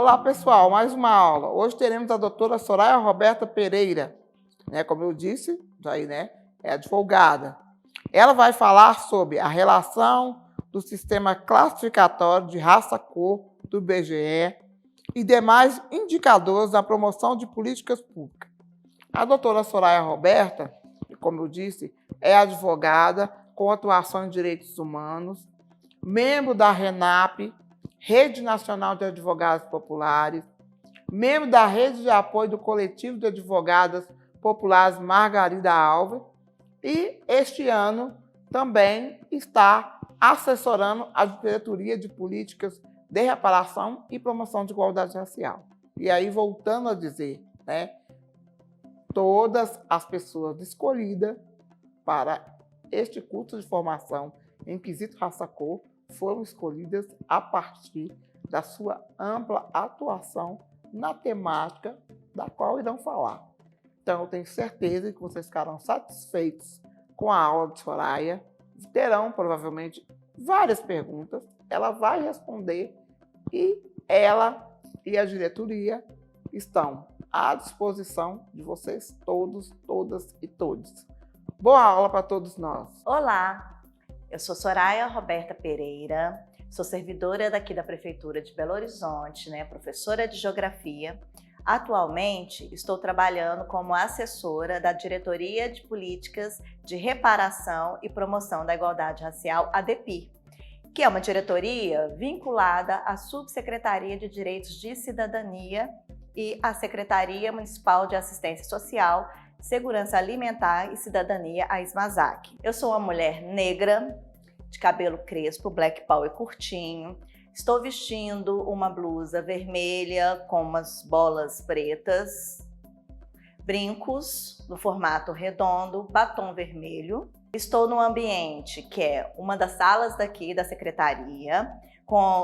Olá, pessoal, mais uma aula. Hoje teremos a doutora Soraya Roberta Pereira, como eu disse, é advogada. Ela vai falar sobre a relação do sistema classificatório de raça-cor do IBGE e demais indicadores da promoção de políticas públicas. A doutora Soraya Roberta, como eu disse, é advogada com atuação em direitos humanos, membro da RENAP, Rede Nacional de Advogados Populares, membro da Rede de Apoio do Coletivo de Advogadas Populares Margarida Alves e, este ano, também está assessorando a Diretoria de Políticas de Reparação e Promoção de Igualdade Racial. E aí, voltando a dizer, todas as pessoas escolhidas para este curso de formação em quesito raça-cor foram escolhidas a partir da sua ampla atuação na temática da qual irão falar. Então, eu tenho certeza que vocês ficarão satisfeitos com a aula de Soraya. Terão, provavelmente, várias perguntas. Ela vai responder e ela e a diretoria estão à disposição de vocês todos, todas e todos. Boa aula para todos nós. Olá! Eu sou Soraya Roberta Pereira, sou servidora daqui da Prefeitura de Belo Horizonte, professora de Geografia. Atualmente, estou trabalhando como assessora da Diretoria de Políticas de Reparação e Promoção da Igualdade Racial, a DEPIR, que é uma diretoria vinculada à Subsecretaria de Direitos de Cidadania e à Secretaria Municipal de Assistência Social, Segurança Alimentar e Cidadania, a SMASAC. Eu sou uma mulher negra, de cabelo crespo, black power curtinho. Estou vestindo uma blusa vermelha com umas bolas pretas, brincos no formato redondo, batom vermelho. Estou num ambiente que é uma das salas daqui da secretaria.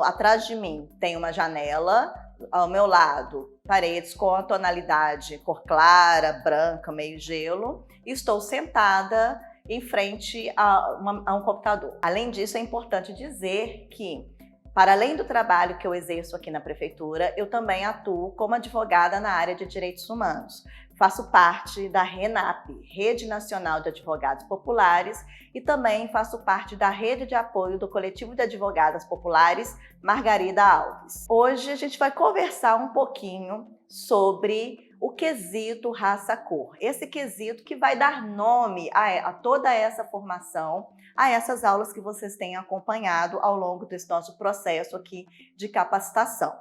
Atrás de mim tem uma janela, ao meu lado paredes com a tonalidade cor clara, branca, meio gelo. E estou sentada em frente a um computador. Além disso, é importante dizer que, para além do trabalho que eu exerço aqui na prefeitura, eu também atuo como advogada na área de direitos humanos. Faço parte da RENAP, Rede Nacional de Advogados Populares, e também faço parte da Rede de Apoio do Coletivo de Advogadas Populares Margarida Alves. Hoje a gente vai conversar um pouquinho sobre o quesito raça-cor. Esse quesito que vai dar nome a toda essa formação, a essas aulas que vocês têm acompanhado ao longo desse nosso processo aqui de capacitação.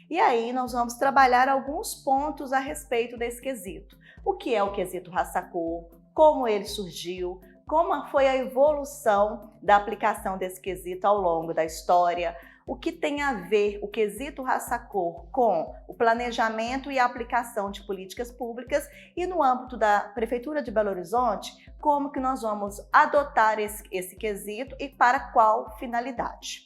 E aí nós vamos trabalhar alguns pontos a respeito desse quesito. O que é o quesito raça-cor, como ele surgiu, como foi a evolução da aplicação desse quesito ao longo da história, o que tem a ver o quesito raça-cor com o planejamento e a aplicação de políticas públicas e no âmbito da Prefeitura de Belo Horizonte, como que nós vamos adotar esse quesito e para qual finalidade.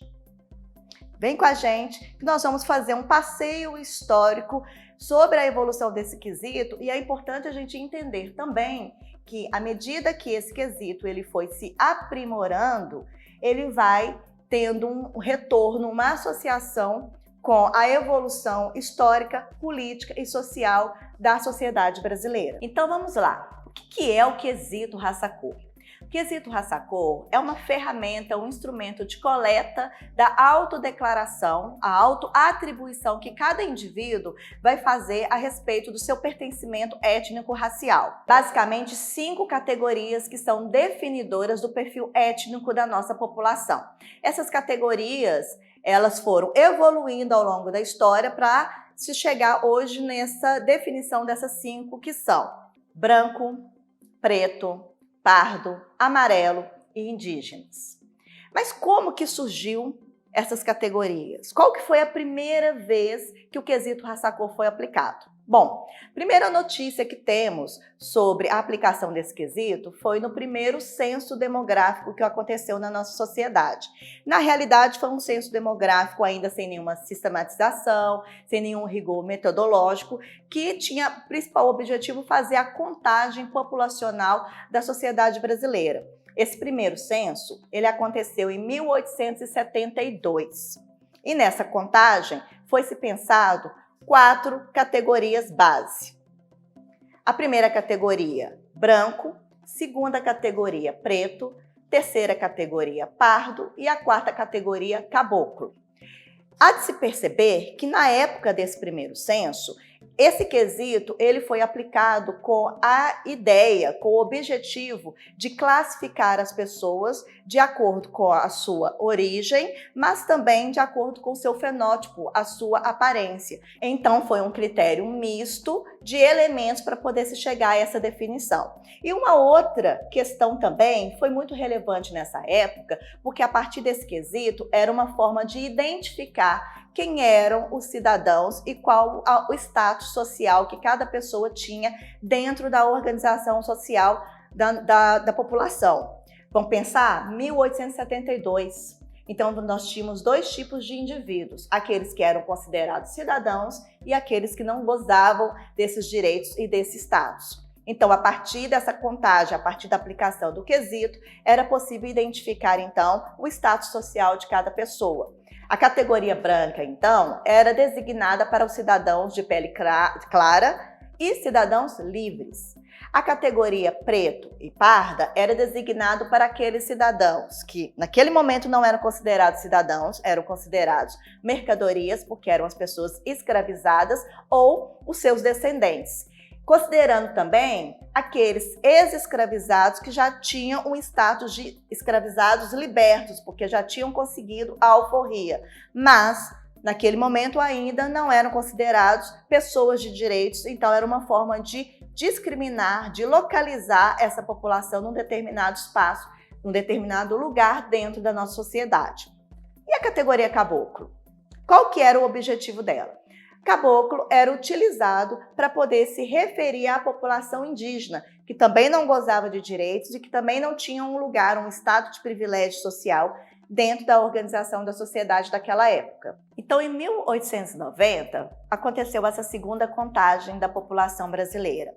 Vem com a gente que nós vamos fazer um passeio histórico sobre a evolução desse quesito e é importante a gente entender também que à medida que esse quesito ele foi se aprimorando, ele vai tendo um retorno, uma associação com a evolução histórica, política e social da sociedade brasileira. Então vamos lá. O que é o quesito raça-cor? O quesito raça-cor é uma ferramenta, um instrumento de coleta da autodeclaração, a autoatribuição que cada indivíduo vai fazer a respeito do seu pertencimento étnico-racial. Basicamente, 5 categorias que são definidoras do perfil étnico da nossa população. Essas categorias, elas foram evoluindo ao longo da história para se chegar hoje nessa definição dessas 5 que são branco, preto, pardo, amarelo e indígenas. Mas como que surgiu essas categorias? Qual que foi a primeira vez que o quesito raça-cor foi aplicado? Bom, primeira notícia que temos sobre a aplicação desse quesito foi no primeiro censo demográfico que aconteceu na nossa sociedade. Na realidade, foi um censo demográfico ainda sem nenhuma sistematização, sem nenhum rigor metodológico, que tinha principal objetivo fazer a contagem populacional da sociedade brasileira. Esse primeiro censo, ele aconteceu em 1872. E nessa contagem foi-se pensado 4 categorias base. A primeira categoria, branco, segunda categoria, preto, terceira categoria, pardo e a quarta categoria, caboclo. Há de se perceber que na época desse primeiro censo, esse quesito ele foi aplicado com a ideia, com o objetivo de classificar as pessoas de acordo com a sua origem, mas também de acordo com o seu fenótipo, a sua aparência. Então foi um critério misto de elementos para poder se chegar a essa definição. E uma outra questão também foi muito relevante nessa época, porque a partir desse quesito era uma forma de identificar quem eram os cidadãos e qual o status social que cada pessoa tinha dentro da organização social da população. Vamos pensar? 1872. Então, nós tínhamos 2 tipos de indivíduos, aqueles que eram considerados cidadãos e aqueles que não gozavam desses direitos e desse status. Então, a partir dessa contagem, a partir da aplicação do quesito, era possível identificar, então, o status social de cada pessoa. A categoria branca, então, era designada para os cidadãos de pele clara e cidadãos livres. A categoria preto e parda era designado para aqueles cidadãos que, naquele momento, não eram considerados cidadãos, eram considerados mercadorias, porque eram as pessoas escravizadas ou os seus descendentes. Considerando também aqueles ex-escravizados que já tinham um status de escravizados libertos, porque já tinham conseguido a alforria, mas naquele momento ainda não eram considerados pessoas de direitos, então era uma forma de discriminar, de localizar essa população num determinado espaço, num determinado lugar dentro da nossa sociedade. E a categoria caboclo? Qual que era o objetivo dela? Caboclo era utilizado para poder se referir à população indígena, que também não gozava de direitos e que também não tinha um lugar, um status de privilégio social dentro da organização da sociedade daquela época. Então, em 1890, aconteceu essa segunda contagem da população brasileira.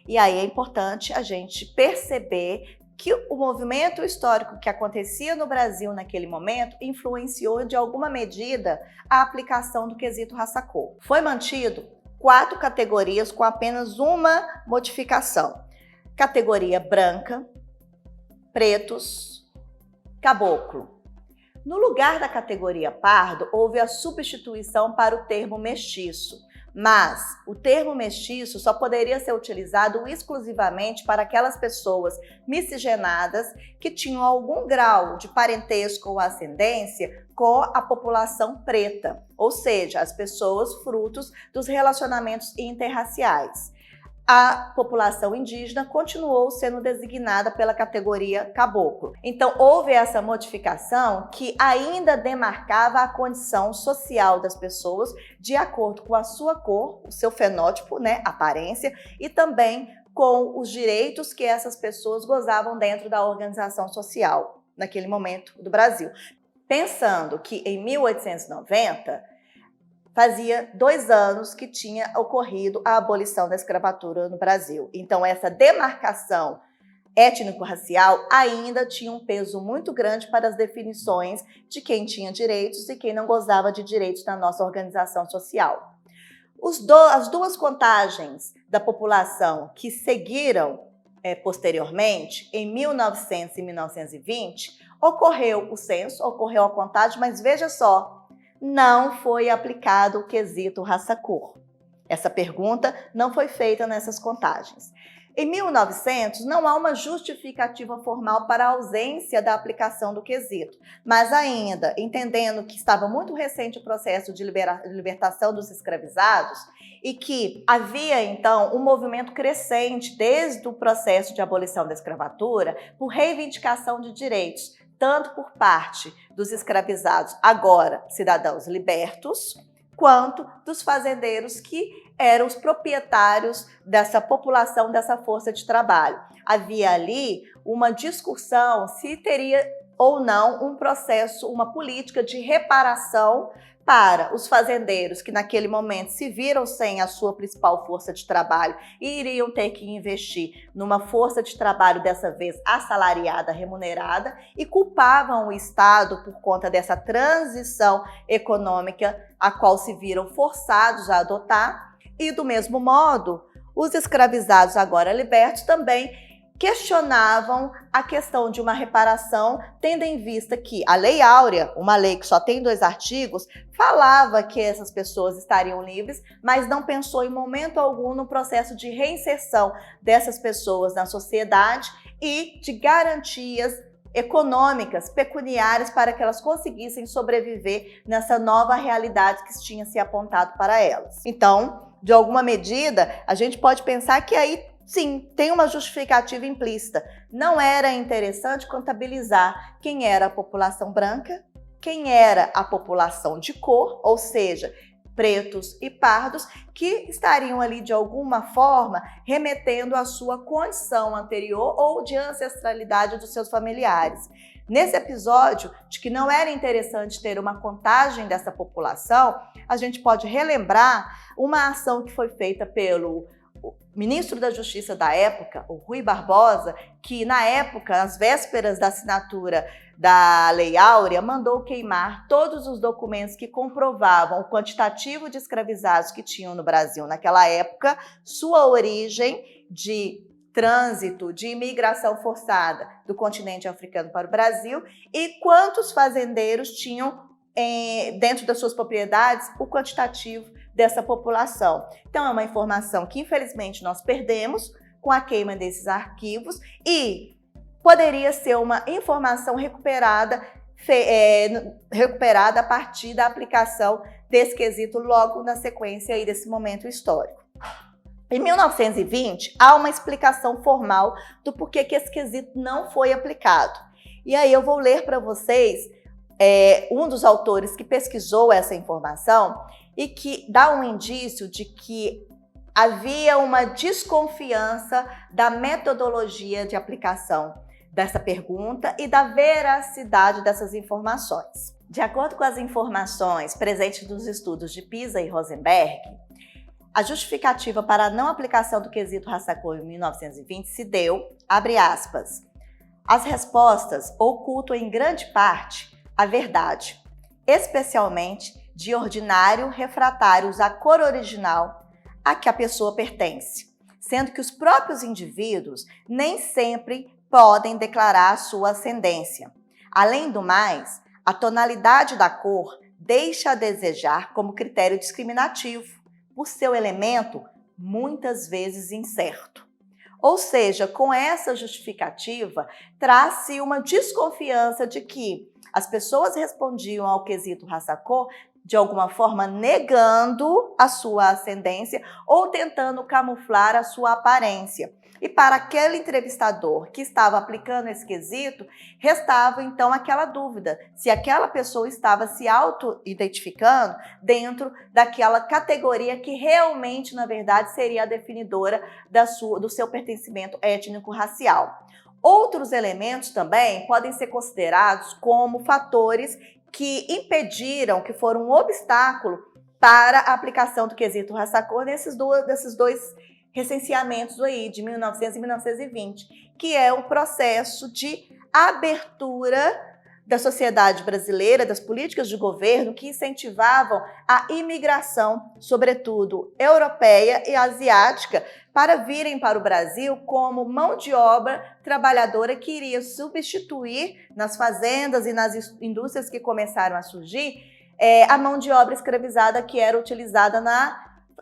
E aí é importante a gente perceber que o movimento histórico que acontecia no Brasil naquele momento influenciou de alguma medida a aplicação do quesito raça-cor. Foi mantido 4 categorias com apenas uma modificação. Categoria branca, pretos, caboclo. No lugar da categoria pardo, houve a substituição para o termo mestiço. Mas o termo mestiço só poderia ser utilizado exclusivamente para aquelas pessoas miscigenadas que tinham algum grau de parentesco ou ascendência com a população preta, ou seja, as pessoas frutos dos relacionamentos interraciais. A população indígena continuou sendo designada pela categoria caboclo. Então, houve essa modificação que ainda demarcava a condição social das pessoas de acordo com a sua cor, o seu fenótipo, aparência, e também com os direitos que essas pessoas gozavam dentro da organização social naquele momento do Brasil. Pensando que em 1890, fazia 2 anos que tinha ocorrido a abolição da escravatura no Brasil. Então, essa demarcação étnico-racial ainda tinha um peso muito grande para as definições de quem tinha direitos e quem não gozava de direitos na nossa organização social. As 2 contagens da população que seguiram posteriormente, em 1900 e 1920, ocorreu o censo, ocorreu a contagem, mas veja só, não foi aplicado o quesito raça-cor. Essa pergunta não foi feita nessas contagens. Em 1900, não há uma justificativa formal para a ausência da aplicação do quesito, mas ainda, entendendo que estava muito recente o processo de libertação dos escravizados e que havia, então, um movimento crescente desde o processo de abolição da escravatura por reivindicação de direitos, tanto por parte dos escravizados, agora cidadãos libertos, quanto dos fazendeiros que eram os proprietários dessa população, dessa força de trabalho. Havia ali uma discussão se teria ou não um processo, uma política de reparação para os fazendeiros que naquele momento se viram sem a sua principal força de trabalho e iriam ter que investir numa força de trabalho dessa vez assalariada, remunerada, e culpavam o Estado por conta dessa transição econômica a qual se viram forçados a adotar. E do mesmo modo, os escravizados agora libertos também questionavam a questão de uma reparação, tendo em vista que a Lei Áurea, uma lei que só tem 2 artigos, falava que essas pessoas estariam livres, mas não pensou em momento algum no processo de reinserção dessas pessoas na sociedade e de garantias econômicas, pecuniárias, para que elas conseguissem sobreviver nessa nova realidade que tinha se apontado para elas. Então, de alguma medida, a gente pode pensar que aí sim, tem uma justificativa implícita. Não era interessante contabilizar quem era a população branca, quem era a população de cor, ou seja, pretos e pardos, que estariam ali de alguma forma remetendo à sua condição anterior ou de ancestralidade dos seus familiares. Nesse episódio, de que não era interessante ter uma contagem dessa população, a gente pode relembrar uma ação que foi feita pelo ministro da Justiça da época, o Rui Barbosa, que na época, às vésperas da assinatura da Lei Áurea, mandou queimar todos os documentos que comprovavam o quantitativo de escravizados que tinham no Brasil naquela época, sua origem de trânsito, de imigração forçada do continente africano para o Brasil e quantos fazendeiros tinham dentro das suas propriedades o quantitativo dessa população. Então, é uma informação que, infelizmente, nós perdemos com a queima desses arquivos e poderia ser uma informação recuperada a partir da aplicação desse quesito logo na sequência aí desse momento histórico. Em 1920, há uma explicação formal do porquê que esse quesito não foi aplicado. E aí eu vou ler para vocês um dos autores que pesquisou essa informação e que dá um indício de que havia uma desconfiança da metodologia de aplicação dessa pergunta e da veracidade dessas informações. De acordo com as informações presentes nos estudos de Pisa e Rosenberg, a justificativa para a não aplicação do quesito raça-cor em 1920 se deu, abre aspas, as respostas ocultam em grande parte a verdade, especialmente de ordinário refratários à cor original a que a pessoa pertence, sendo que os próprios indivíduos nem sempre podem declarar a sua ascendência. Além do mais, a tonalidade da cor deixa a desejar como critério discriminativo, por seu elemento muitas vezes incerto. Ou seja, com essa justificativa, traz-se uma desconfiança de que as pessoas respondiam ao quesito raça-cor de alguma forma negando a sua ascendência ou tentando camuflar a sua aparência. E para aquele entrevistador que estava aplicando esse quesito, restava então aquela dúvida se aquela pessoa estava se auto-identificando dentro daquela categoria que realmente, na verdade, seria a definidora do seu pertencimento étnico-racial. Outros elementos também podem ser considerados como fatores que impediram, que foram um obstáculo para a aplicação do quesito raça-cor nesses dois recenseamentos aí, de 1900 e 1920, que é o processo de abertura da sociedade brasileira, das políticas de governo que incentivavam a imigração, sobretudo europeia e asiática, para virem para o Brasil como mão de obra trabalhadora que iria substituir nas fazendas e nas indústrias que começaram a surgir a mão de obra escravizada que era utilizada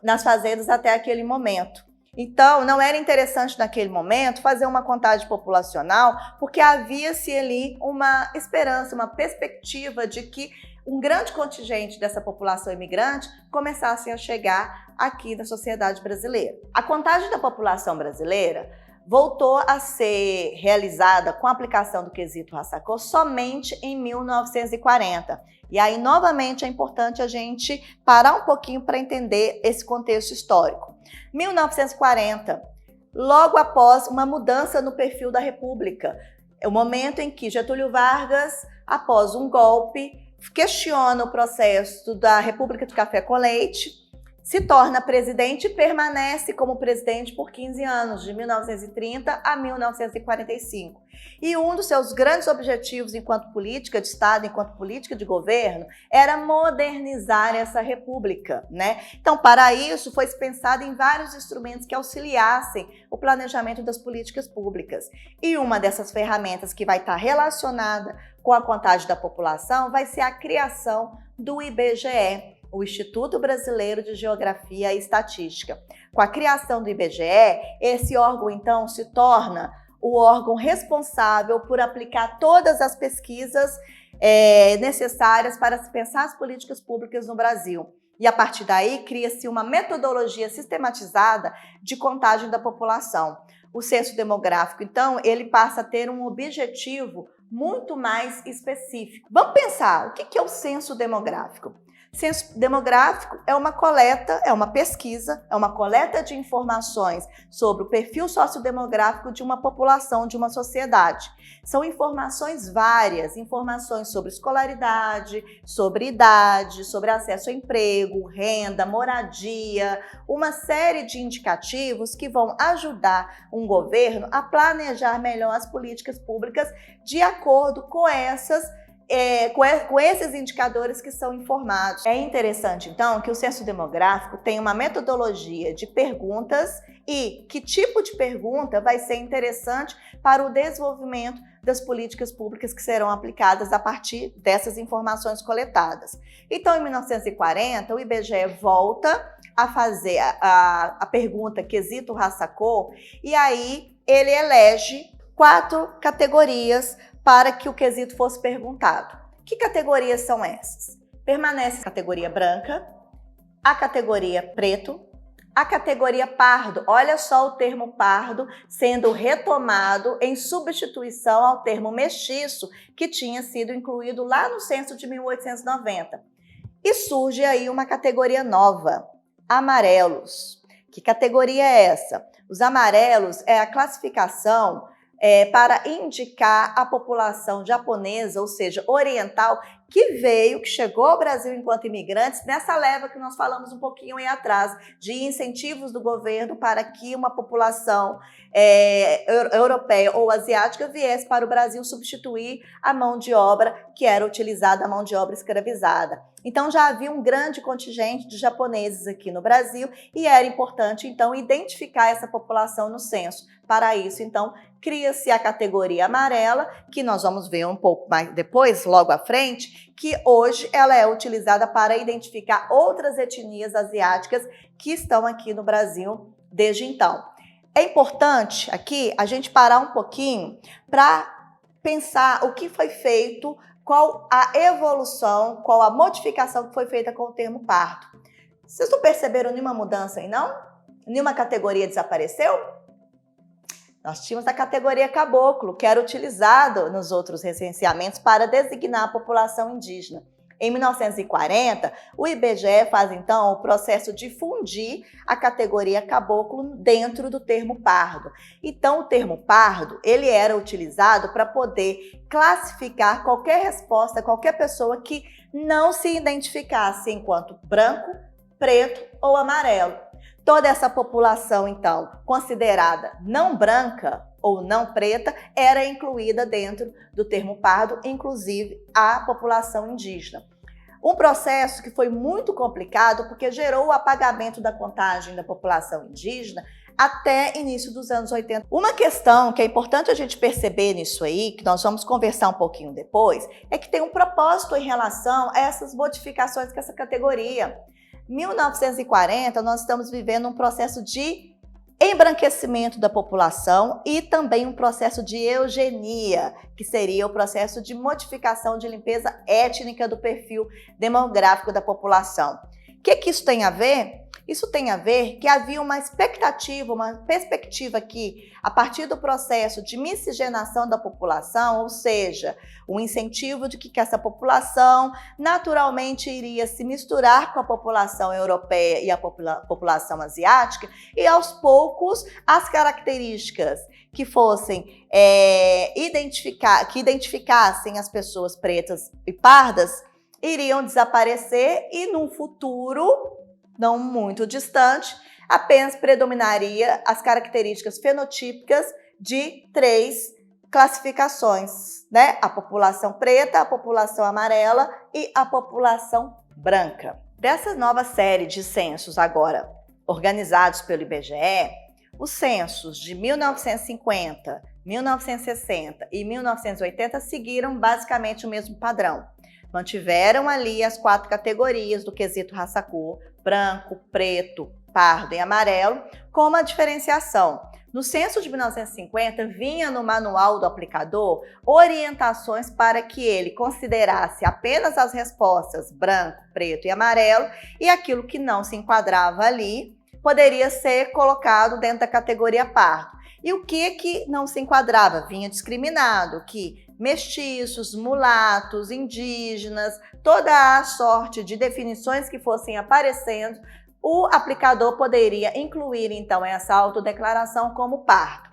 nas fazendas até aquele momento. Então, não era interessante naquele momento fazer uma contagem populacional, porque havia-se ali uma esperança, uma perspectiva de que um grande contingente dessa população imigrante começasse a chegar aqui na sociedade brasileira. A contagem da população brasileira voltou a ser realizada com a aplicação do quesito raça-cor somente em 1940. E aí, novamente, é importante a gente parar um pouquinho para entender esse contexto histórico. 1940, logo após uma mudança no perfil da República, é o momento em que Getúlio Vargas, após um golpe, questiona o processo da República de Café com Leite, se torna presidente e permanece como presidente por 15 anos, de 1930 a 1945. E um dos seus grandes objetivos enquanto política de Estado, enquanto política de governo, era modernizar essa república, né? Então, para isso, foi pensado em vários instrumentos que auxiliassem o planejamento das políticas públicas. E uma dessas ferramentas que vai estar relacionada com a contagem da população vai ser a criação do IBGE, o Instituto Brasileiro de Geografia e Estatística. Com a criação do IBGE, esse órgão, então, se torna o órgão responsável por aplicar todas as pesquisas necessárias para se pensar as políticas públicas no Brasil. E, a partir daí, cria-se uma metodologia sistematizada de contagem da população. O censo demográfico, então, ele passa a ter um objetivo muito mais específico. Vamos pensar, o que é o censo demográfico? Censo demográfico é uma coleta, é uma pesquisa, é uma coleta de informações sobre o perfil sociodemográfico de uma população, de uma sociedade. São informações várias, informações sobre escolaridade, sobre idade, sobre acesso a emprego, renda, moradia, uma série de indicativos que vão ajudar um governo a planejar melhor as políticas públicas de acordo com com esses indicadores que são informados. É interessante, então, que o censo demográfico tem uma metodologia de perguntas e que tipo de pergunta vai ser interessante para o desenvolvimento das políticas públicas que serão aplicadas a partir dessas informações coletadas. Então, em 1940, o IBGE volta a fazer a pergunta quesito raça-cor e aí ele elege 4 categorias para que o quesito fosse perguntado. Que categorias são essas? Permanece a categoria branca, a categoria preto, a categoria pardo. Olha só o termo pardo sendo retomado em substituição ao termo mestiço, que tinha sido incluído lá no censo de 1890. E surge aí uma categoria nova, amarelos. Que categoria é essa? Os amarelos é a classificação para indicar a população japonesa, ou seja, oriental, que chegou ao Brasil enquanto imigrantes, nessa leva que nós falamos um pouquinho aí atrás, de incentivos do governo para que uma população europeia ou asiática viesse para o Brasil substituir a mão de obra que era utilizada, a mão de obra escravizada. Então, já havia um grande contingente de japoneses aqui no Brasil e era importante, então, identificar essa população no censo. Para isso, então, cria-se a categoria amarela, que nós vamos ver um pouco mais depois, logo à frente, que hoje ela é utilizada para identificar outras etnias asiáticas que estão aqui no Brasil desde então. É importante aqui a gente parar um pouquinho para pensar o que foi feito, qual a evolução, qual a modificação que foi feita com o termo pardo. Vocês não perceberam nenhuma mudança aí, não? Nenhuma categoria desapareceu? Nós tínhamos a categoria caboclo, que era utilizado nos outros recenseamentos para designar a população indígena. Em 1940, o IBGE faz, então, o processo de fundir a categoria caboclo dentro do termo pardo. Então, o termo pardo, ele era utilizado para poder classificar qualquer resposta, qualquer pessoa que não se identificasse enquanto branco, preto ou amarelo. Toda essa população, então, considerada não branca ou não preta, era incluída dentro do termo pardo, inclusive a população indígena. Um processo que foi muito complicado porque gerou o apagamento da contagem da população indígena até início dos anos 80. Uma questão que é importante a gente perceber nisso aí, que nós vamos conversar um pouquinho depois, é que tem um propósito em relação a essas modificações com essa categoria. Em 1940, nós estamos vivendo um processo de embranquecimento da população e também um processo de eugenia, que seria o processo de modificação de limpeza étnica do perfil demográfico da população. O que isso tem a ver? Isso tem a ver que havia uma expectativa, uma perspectiva aqui, a partir do processo de miscigenação da população, ou seja, o incentivo de que essa população naturalmente iria se misturar com a população europeia e a população asiática, e aos poucos as características que fossem que identificassem as pessoas pretas e pardas iriam desaparecer e num futuro não muito distante, apenas predominaria as características fenotípicas de 3 classificações, né? A população preta, a população amarela e a população branca. Dessa nova série de censos agora organizados pelo IBGE, os censos de 1950, 1960 e 1980 seguiram basicamente o mesmo padrão. Mantiveram ali as 4 categorias do quesito raça-cor, branco, preto, pardo e amarelo, com uma diferenciação. No censo de 1950, vinha no manual do aplicador orientações para que ele considerasse apenas as respostas branco, preto e amarelo, e aquilo que não se enquadrava ali poderia ser colocado dentro da categoria pardo. E o que não se enquadrava? Vinha discriminado, que mestiços, mulatos, indígenas, toda a sorte de definições que fossem aparecendo, o aplicador poderia incluir, então, essa autodeclaração como pardo.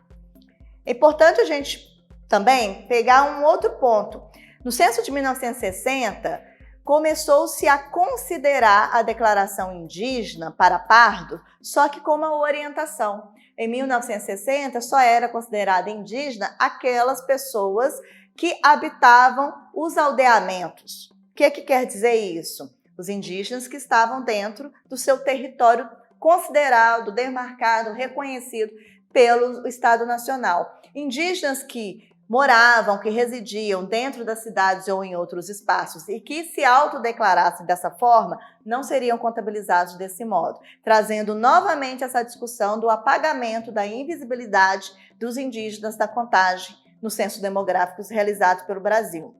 É importante a gente também pegar um outro ponto. No censo de 1960, começou-se a considerar a declaração indígena para pardo, só que com uma orientação. Em 1960, só era considerada indígena aquelas pessoas que habitavam os aldeamentos. O que quer dizer isso? Os indígenas que estavam dentro do seu território considerado, demarcado, reconhecido pelo Estado Nacional. Indígenas que moravam, que residiam dentro das cidades ou em outros espaços e que se autodeclarassem dessa forma, não seriam contabilizados desse modo, trazendo novamente essa discussão do apagamento da invisibilidade dos indígenas da contagem nos censos demográficos realizados pelo Brasil.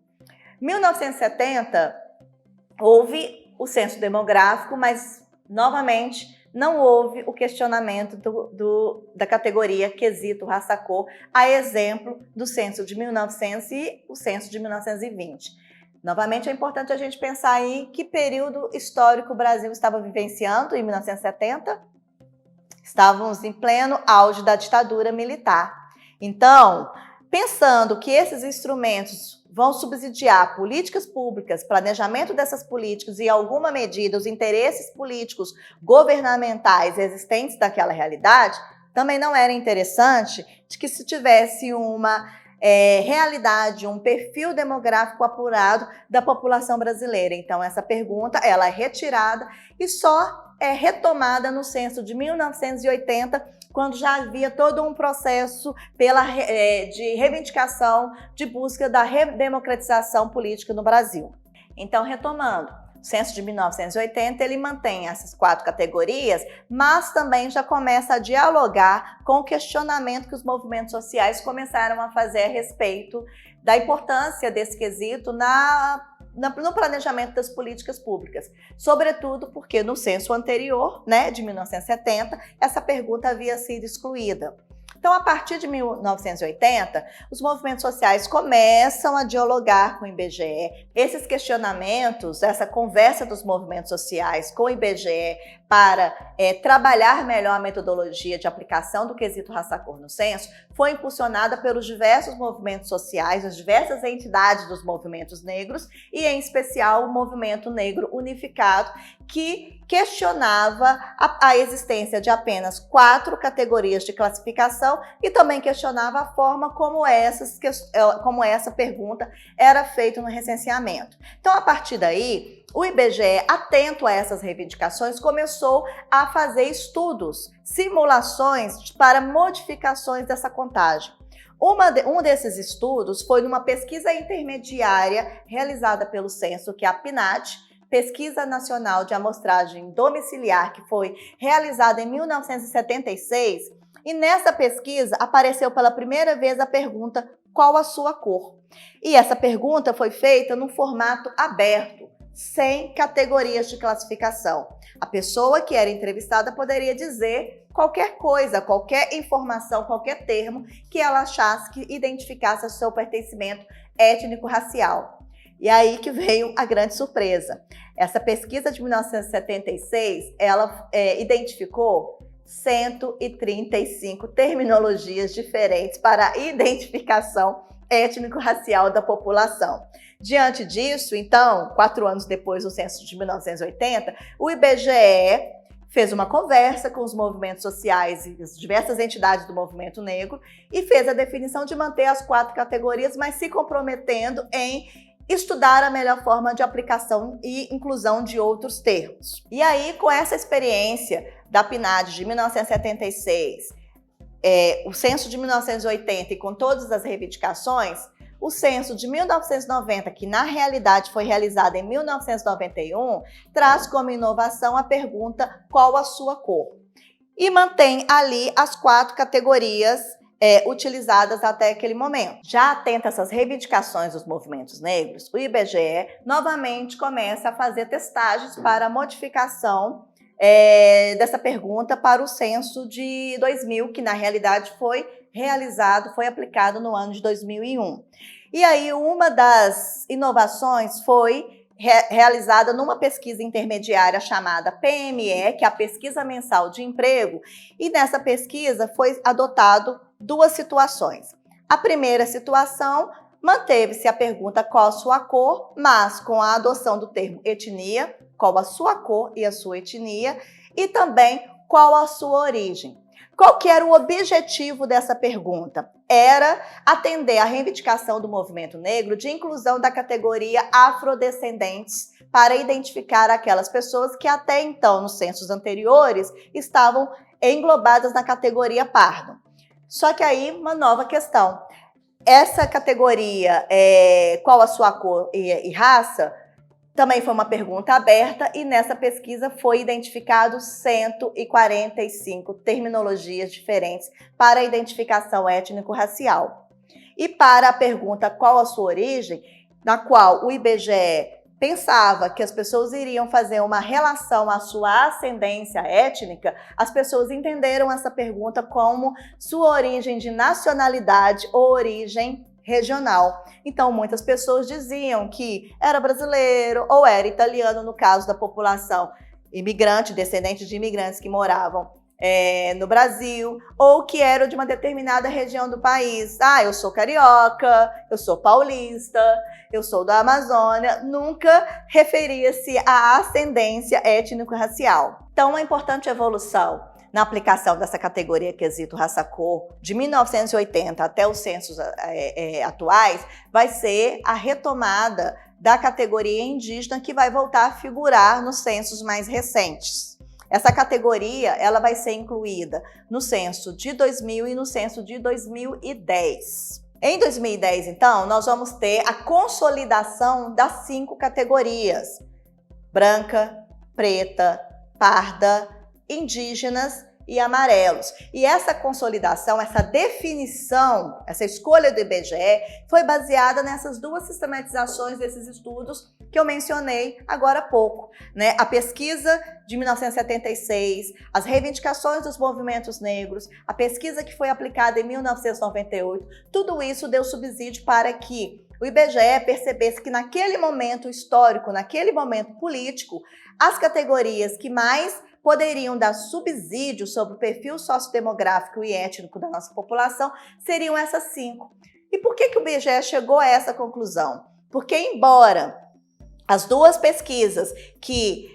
Em 1970, houve o censo demográfico, mas, novamente, não houve o questionamento da categoria quesito raça-cor, a exemplo do censo de 1900 e o censo de 1920. Novamente, é importante a gente pensar aí que período histórico o Brasil estava vivenciando em 1970. Estávamos em pleno auge da ditadura militar. Então, pensando que esses instrumentos vão subsidiar políticas públicas, planejamento dessas políticas e, em alguma medida, os interesses políticos governamentais existentes daquela realidade, também não era interessante de que se tivesse uma realidade, um perfil demográfico apurado da população brasileira. Então, essa pergunta ela é retirada e só é retomada no censo de 1980, quando já havia todo um processo de reivindicação, de busca da redemocratização política no Brasil. Então, retomando, o censo de 1980 ele mantém essas 4 categorias, mas também já começa a dialogar com o questionamento que os movimentos sociais começaram a fazer a respeito da importância desse quesito no planejamento das políticas públicas, sobretudo porque no censo anterior, de 1970, essa pergunta havia sido excluída. Então, a partir de 1980, os movimentos sociais começam a dialogar com o IBGE. Esses questionamentos, essa conversa dos movimentos sociais com o IBGE para trabalhar melhor a metodologia de aplicação do quesito raça-cor no censo, foi impulsionada pelos diversos movimentos sociais, as diversas entidades dos movimentos negros e, em especial, o Movimento Negro Unificado, que questionava a existência de apenas 4 categorias de classificação e também questionava a forma como essa pergunta era feita no recenseamento. Então, a partir daí, o IBGE, atento a essas reivindicações, começou a fazer estudos, simulações para modificações dessa contagem. Um desses estudos foi numa pesquisa intermediária realizada pelo censo, que é a PNAD, Pesquisa Nacional de Amostragem Domiciliar, que foi realizada em 1976, e nessa pesquisa apareceu pela primeira vez a pergunta: qual a sua cor? E essa pergunta foi feita num formato aberto, sem categorias de classificação. A pessoa que era entrevistada poderia dizer qualquer coisa, qualquer informação, qualquer termo que ela achasse que identificasse o seu pertencimento étnico-racial. E aí que veio a grande surpresa. Essa pesquisa de 1976, ela identificou 135 terminologias diferentes para a identificação étnico-racial da população. Diante disso, então, 4 anos depois do censo de 1980, o IBGE fez uma conversa com os movimentos sociais e as diversas entidades do movimento negro e fez a definição de manter as 4 categorias, mas se comprometendo em estudar a melhor forma de aplicação e inclusão de outros termos. E aí, com essa experiência da PNAD de 1976, o censo de 1980 e com todas as reivindicações, o censo de 1990, que na realidade foi realizado em 1991, traz como inovação a pergunta qual a sua cor? E mantém ali as 4 categorias utilizadas até aquele momento. Já atento a essas reivindicações dos movimentos negros, o IBGE novamente começa a fazer testagens para a modificação dessa pergunta para o censo de 2000, que na realidade foi aplicado no ano de 2001. E aí uma das inovações foi realizada numa pesquisa intermediária chamada PME, que é a Pesquisa Mensal de Emprego, e nessa pesquisa foi adotado 2 situações. A primeira situação, manteve-se a pergunta qual a sua cor, mas com a adoção do termo etnia, qual a sua cor e a sua etnia, e também qual a sua origem. Qual que era o objetivo dessa pergunta? Era atender à reivindicação do movimento negro de inclusão da categoria afrodescendentes para identificar aquelas pessoas que até então, nos censos anteriores, estavam englobadas na categoria pardo. Só que aí, uma nova questão. Essa categoria, qual a sua cor e raça, também foi uma pergunta aberta e nessa pesquisa foi identificado 145 terminologias diferentes para a identificação étnico-racial. E para a pergunta qual a sua origem, na qual o IBGE pensava que as pessoas iriam fazer uma relação à sua ascendência étnica, as pessoas entenderam essa pergunta como sua origem de nacionalidade ou origem regional. Então, muitas pessoas diziam que era brasileiro ou era italiano, no caso da população imigrante, descendente de imigrantes que moravam no Brasil, ou que eram de uma determinada região do país. Eu sou carioca, eu sou paulista, eu sou da Amazônia. Nunca referia-se à ascendência étnico-racial. Então, uma importante evolução na aplicação dessa categoria quesito raça-cor de 1980 até os censos atuais, vai ser a retomada da categoria indígena, que vai voltar a figurar nos censos mais recentes. Essa categoria ela vai ser incluída no censo de 2000 e no censo de 2010. Em 2010, então, nós vamos ter a consolidação das 5 categorias: branca, preta, parda, indígenas e amarelos. E essa consolidação, essa definição, essa escolha do IBGE foi baseada nessas 2 sistematizações desses estudos que eu mencionei agora há pouco, né? A pesquisa de 1976, as reivindicações dos movimentos negros, a pesquisa que foi aplicada em 1998, tudo isso deu subsídio para que o IBGE percebesse que naquele momento histórico, naquele momento político, as categorias que mais poderiam dar subsídio sobre o perfil sociodemográfico e étnico da nossa população seriam essas 5. E por que o IBGE chegou a essa conclusão? Porque, embora as 2 pesquisas que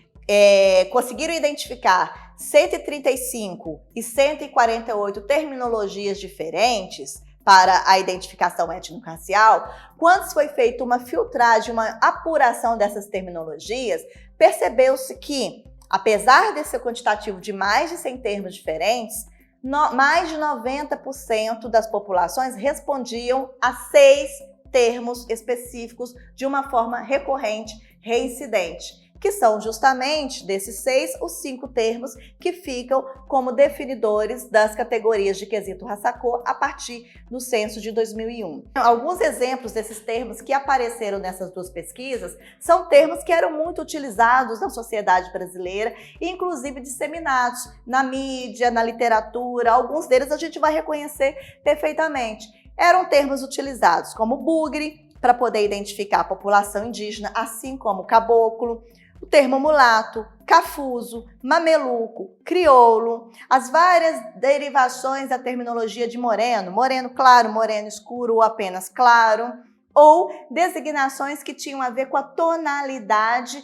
conseguiram identificar 135 e 148 terminologias diferentes para a identificação étnico-racial, quando foi feita uma filtragem, uma apuração dessas terminologias, percebeu-se que, apesar desse quantitativo de mais de 100 termos diferentes, mais de 90% das populações respondiam a 6 termos específicos de uma forma recorrente, reincidente, que são justamente, desses 6, os 5 termos que ficam como definidores das categorias de quesito raça-cor a partir do censo de 2001. Alguns exemplos desses termos que apareceram nessas 2 pesquisas são termos que eram muito utilizados na sociedade brasileira e inclusive disseminados na mídia, na literatura. Alguns deles a gente vai reconhecer perfeitamente. Eram termos utilizados como bugre, para poder identificar a população indígena, assim como caboclo, o termo mulato, cafuzo, mameluco, crioulo, as várias derivações da terminologia de moreno, moreno claro, moreno escuro ou apenas claro, ou designações que tinham a ver com a tonalidade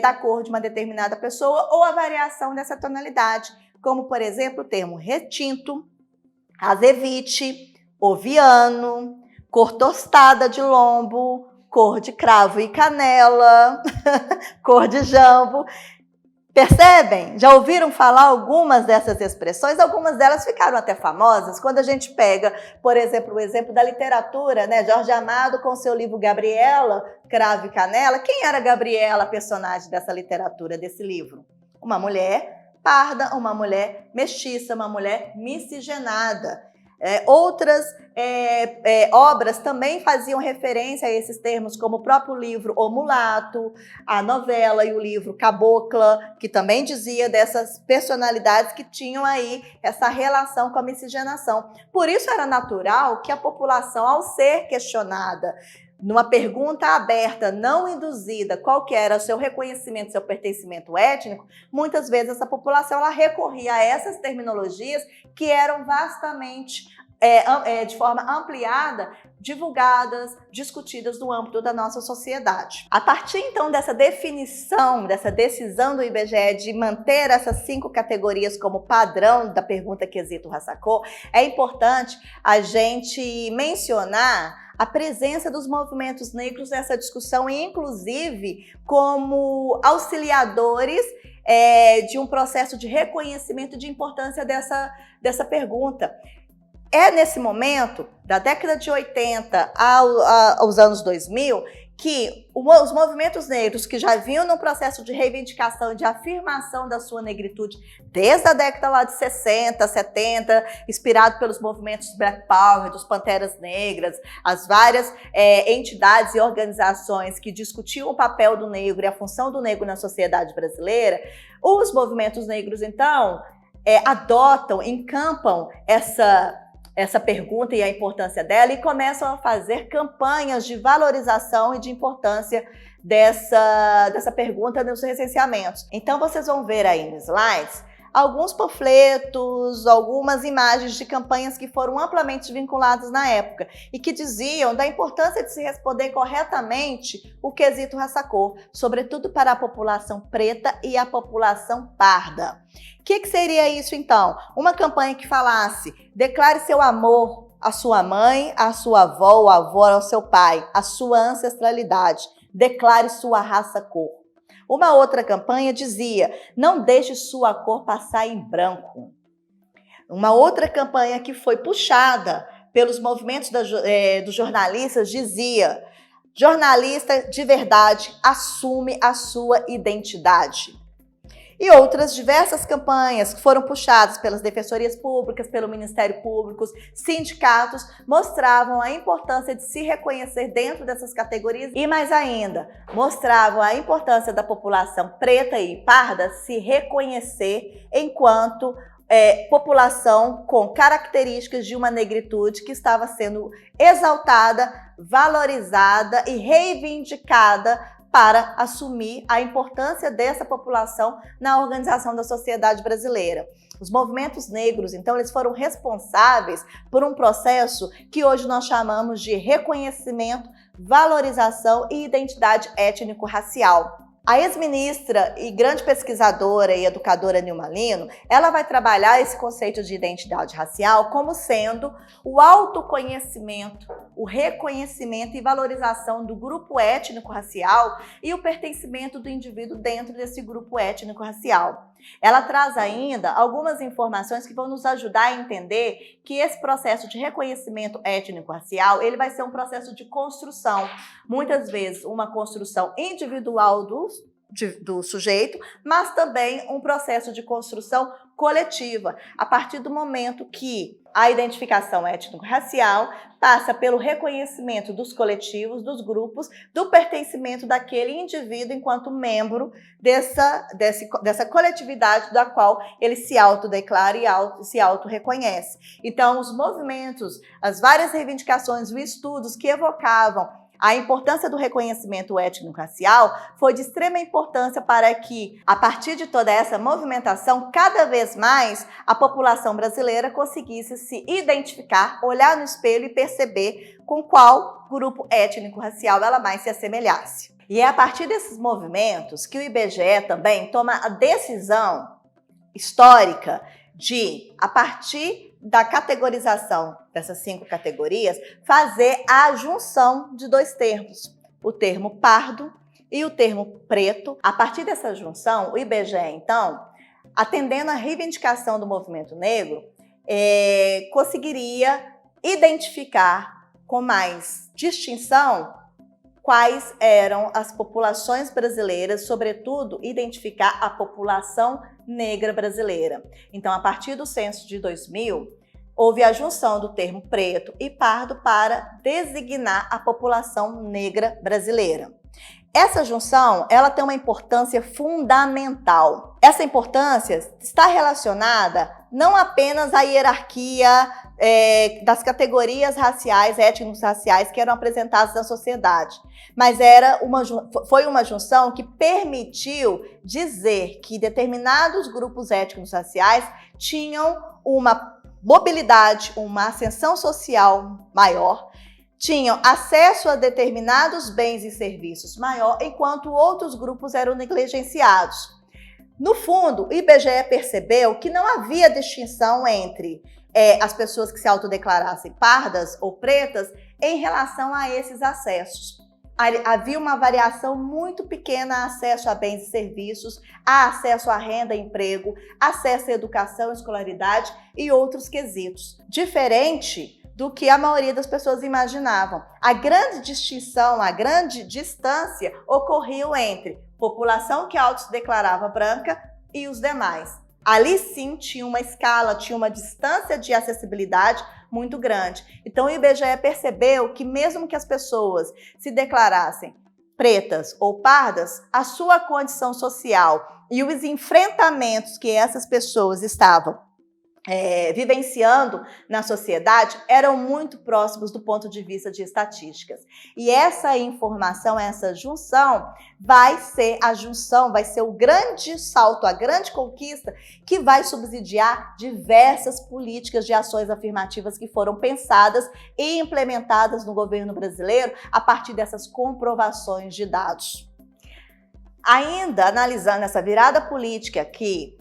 da cor de uma determinada pessoa ou a variação dessa tonalidade, como, por exemplo, o termo retinto, azevite, oviano, cor tostada de lombo, cor de cravo e canela, cor de jambo. Percebem? Já ouviram falar algumas dessas expressões? Algumas delas ficaram até famosas. Quando a gente pega, por exemplo, o exemplo da literatura, né? Jorge Amado com seu livro Gabriela, Cravo e Canela. Quem era Gabriela, a personagem dessa literatura, desse livro? Uma mulher parda, uma mulher mestiça, uma mulher miscigenada. Outras obras também faziam referência a esses termos, como o próprio livro O Mulato, a novela e o livro Cabocla, que também dizia dessas personalidades que tinham aí essa relação com a miscigenação. Por isso era natural que a população, ao ser questionada numa pergunta aberta, não induzida, qual que era o seu reconhecimento, seu pertencimento étnico, muitas vezes essa população ela recorria a essas terminologias que eram vastamente, de forma ampliada, divulgadas, discutidas no âmbito da nossa sociedade. A partir, então, dessa definição, dessa decisão do IBGE de manter essas 5 categorias como padrão da pergunta quesito raça cor, é importante a gente mencionar a presença dos movimentos negros nessa discussão, inclusive como auxiliadores de um processo de reconhecimento de importância dessa pergunta. É nesse momento, da década de 80 aos anos 2000, que os movimentos negros que já vinham num processo de reivindicação e de afirmação da sua negritude desde a década lá de 60, 70, inspirado pelos movimentos Black Power, dos Panteras Negras, as várias entidades e organizações que discutiam o papel do negro e a função do negro na sociedade brasileira, os movimentos negros, então, adotam, encampam essa pergunta e a importância dela e começam a fazer campanhas de valorização e de importância dessa pergunta nos recenseamentos. Então, vocês vão ver aí nos slides alguns panfletos, algumas imagens de campanhas que foram amplamente vinculadas na época e que diziam da importância de se responder corretamente o quesito raça-cor, sobretudo para a população preta e a população parda. O que seria isso, então? Uma campanha que falasse: declare seu amor à sua mãe, à sua avó, ao avô, ao seu pai, à sua ancestralidade. Declare sua raça-cor. Uma outra campanha dizia: não deixe sua cor passar em branco. Uma outra campanha que foi puxada pelos movimentos dos jornalistas dizia: jornalista de verdade assume a sua identidade. E outras diversas campanhas que foram puxadas pelas defensorias públicas, pelo Ministério Público, sindicatos, mostravam a importância de se reconhecer dentro dessas categorias e, mais ainda, mostravam a importância da população preta e parda se reconhecer enquanto população com características de uma negritude que estava sendo exaltada, valorizada e reivindicada para assumir a importância dessa população na organização da sociedade brasileira. Os movimentos negros, então, eles foram responsáveis por um processo que hoje nós chamamos de reconhecimento, valorização e identidade étnico-racial. A ex-ministra e grande pesquisadora e educadora Nilma Lino, ela vai trabalhar esse conceito de identidade racial como sendo o autoconhecimento, o reconhecimento e valorização do grupo étnico-racial e o pertencimento do indivíduo dentro desse grupo étnico-racial. Ela traz ainda algumas informações que vão nos ajudar a entender que esse processo de reconhecimento étnico-racial, ele vai ser um processo de construção, muitas vezes uma construção individual do sujeito, mas também um processo de construção coletiva, a partir do momento que a identificação étnico-racial passa pelo reconhecimento dos coletivos, dos grupos, do pertencimento daquele indivíduo enquanto membro dessa coletividade da qual ele se autodeclara e se autorreconhece. Então, os movimentos, as várias reivindicações e estudos que evocavam A importância do reconhecimento étnico-racial foi de extrema importância para que, a partir de toda essa movimentação, cada vez mais a população brasileira conseguisse se identificar, olhar no espelho e perceber com qual grupo étnico-racial ela mais se assemelhasse. E é a partir desses movimentos que o IBGE também toma a decisão histórica de, a partir da categorização dessas 5 categorias, fazer a junção de 2 termos, o termo pardo e o termo preto. A partir dessa junção, o IBGE, então, atendendo à reivindicação do movimento negro, conseguiria identificar com mais distinção quais eram as populações brasileiras, sobretudo identificar a população negra brasileira. Então, a partir do censo de 2000, houve a junção do termo preto e pardo para designar a população negra brasileira. Essa junção, ela tem uma importância fundamental. Essa importância está relacionada não apenas à hierarquia das categorias raciais, étnico-raciais que eram apresentadas na sociedade, mas foi uma junção que permitiu dizer que determinados grupos étnicos-raciais tinham uma mobilidade, uma ascensão social maior, tinham acesso a determinados bens e serviços maior, enquanto outros grupos eram negligenciados. No fundo, o IBGE percebeu que não havia distinção entre as pessoas que se autodeclarassem pardas ou pretas em relação a esses acessos. Havia uma variação muito pequena a acesso a bens e serviços, a acesso à renda e emprego, acesso à educação, escolaridade e outros quesitos. Diferente do que a maioria das pessoas imaginavam. A grande distinção, a grande distância ocorreu entre população que auto-declarava branca e os demais. Ali sim tinha uma escala, tinha uma distância de acessibilidade muito grande. Então o IBGE percebeu que mesmo que as pessoas se declarassem pretas ou pardas, a sua condição social e os enfrentamentos que essas pessoas estavam vivenciando na sociedade eram muito próximos do ponto de vista de estatísticas. E essa informação, essa junção, vai ser o grande salto, a grande conquista que vai subsidiar diversas políticas de ações afirmativas que foram pensadas e implementadas no governo brasileiro a partir dessas comprovações de dados. Ainda analisando essa virada política que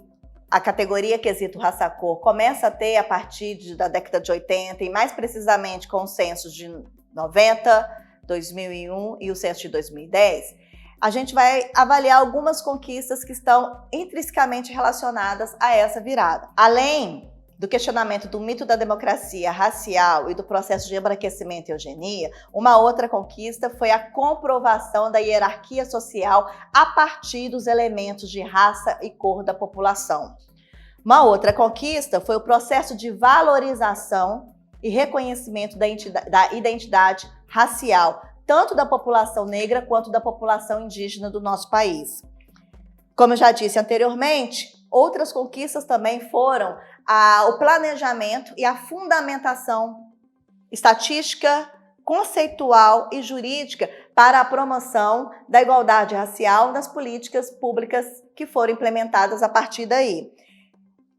a categoria quesito raça-cor começa a ter a partir da década de 80 e mais precisamente com os censos de 90, 2001 e o censo de 2010, a gente vai avaliar algumas conquistas que estão intrinsecamente relacionadas a essa virada. Além do questionamento do mito da democracia racial e do processo de embranquecimento e eugenia, uma outra conquista foi a comprovação da hierarquia social a partir dos elementos de raça e cor da população. Uma outra conquista foi o processo de valorização e reconhecimento da identidade racial, tanto da população negra quanto da população indígena do nosso país. Como eu já disse anteriormente, outras conquistas também foram o planejamento e a fundamentação estatística, conceitual e jurídica para a promoção da igualdade racial nas políticas públicas que foram implementadas a partir daí.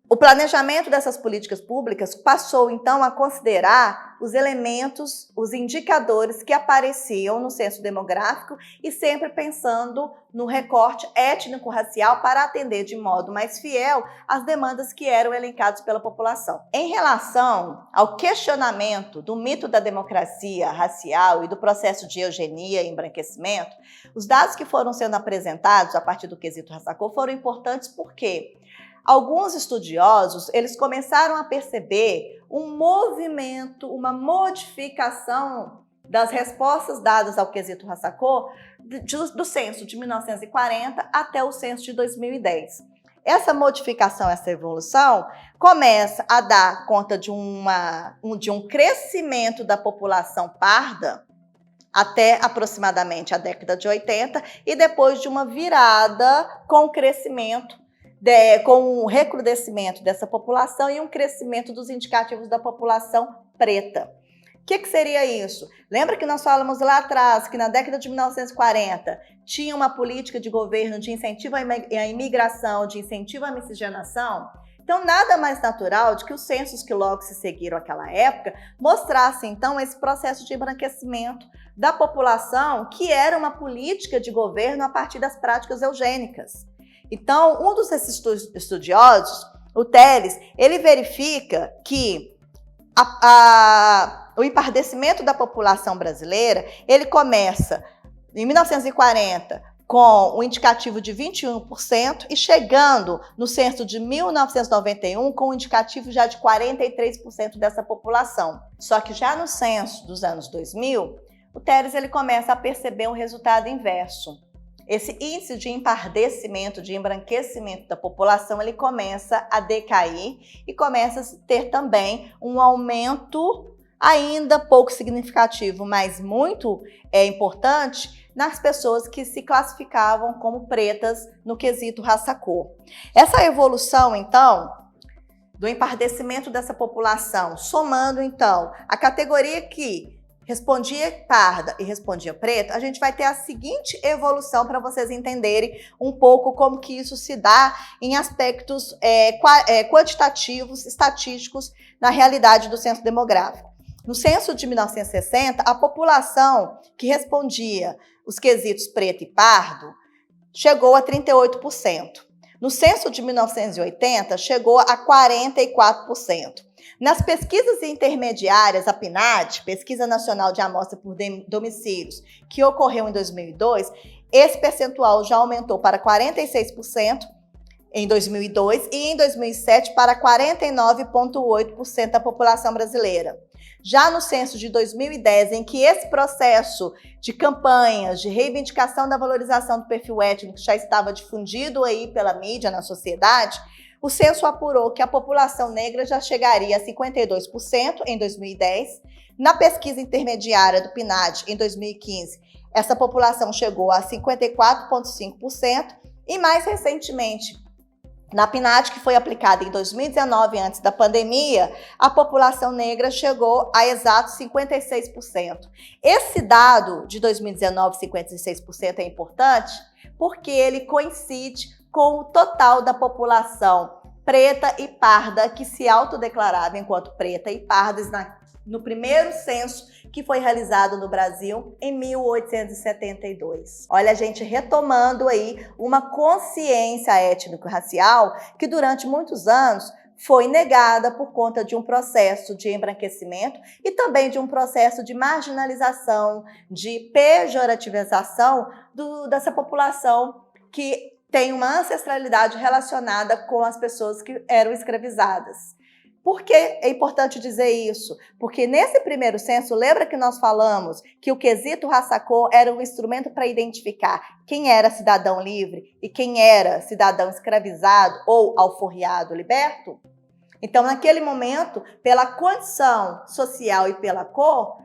O planejamento dessas políticas públicas passou, então, a considerar os elementos, os indicadores que apareciam no censo demográfico e sempre pensando no recorte étnico-racial para atender de modo mais fiel às demandas que eram elencadas pela população. Em relação ao questionamento do mito da democracia racial e do processo de eugenia e embranquecimento, os dados que foram sendo apresentados a partir do quesito raça-cor foram importantes porque alguns estudiosos, eles começaram a perceber um movimento, uma modificação das respostas dadas ao quesito raça-cor do censo de 1940 até o censo de 2010. Essa modificação, essa evolução, começa a dar conta de um crescimento da população parda até aproximadamente a década de 80 e depois de uma virada com o crescimento com o recrudescimento dessa população e um crescimento dos indicativos da população preta. O que seria isso? Lembra que nós falamos lá atrás que na década de 1940 tinha uma política de governo de incentivo à imigração, de incentivo à miscigenação? Então, nada mais natural de que os censos que logo se seguiram àquela época mostrassem, então, esse processo de embranquecimento da população, que era uma política de governo a partir das práticas eugênicas. Então, um dos estudiosos, o Telles, ele verifica que o empardecimento da população brasileira, ele começa em 1940 com um indicativo de 21% e chegando no censo de 1991 com um indicativo já de 43% dessa população. Só que já no censo dos anos 2000, o Telles ele começa a perceber um resultado inverso. Esse índice de empardecimento, de embranquecimento da população, ele começa a decair e começa a ter também um aumento ainda pouco significativo, mas muito importante, nas pessoas que se classificavam como pretas no quesito raça-cor. Essa evolução, então, do empardecimento dessa população, somando, então, a categoria que respondia parda e respondia preta, a gente vai ter a seguinte evolução para vocês entenderem um pouco como que isso se dá em aspectos quantitativos, estatísticos, na realidade do censo demográfico. No censo de 1960, a população que respondia os quesitos preto e pardo chegou a 38%. No censo de 1980, chegou a 44%. Nas pesquisas intermediárias, a PNAD, Pesquisa Nacional de Amostra por Domicílios, que ocorreu em 2002, esse percentual já aumentou para 46% em 2002 e em 2007 para 49,8% da população brasileira. Já no censo de 2010, em que esse processo de campanhas, de reivindicação da valorização do perfil étnico já estava difundido aí pela mídia na sociedade, o censo apurou que a população negra já chegaria a 52% em 2010. Na pesquisa intermediária do PNAD, em 2015, essa população chegou a 54,5%. E mais recentemente, na PNAD, que foi aplicada em 2019, antes da pandemia, a população negra chegou a exatos 56%. Esse dado de 2019, 56%, é importante porque ele coincide com o total da população preta e parda que se autodeclarava enquanto preta e pardas no primeiro censo que foi realizado no Brasil em 1872. Olha, a gente retomando aí uma consciência étnico-racial que durante muitos anos foi negada por conta de um processo de embranquecimento e também de um processo de marginalização, de pejorativização dessa população que tem uma ancestralidade relacionada com as pessoas que eram escravizadas. Por que é importante dizer isso? Porque nesse primeiro censo, lembra que nós falamos que o quesito raça-cor era um instrumento para identificar quem era cidadão livre e quem era cidadão escravizado ou alforriado liberto? Então, naquele momento, pela condição social e pela cor,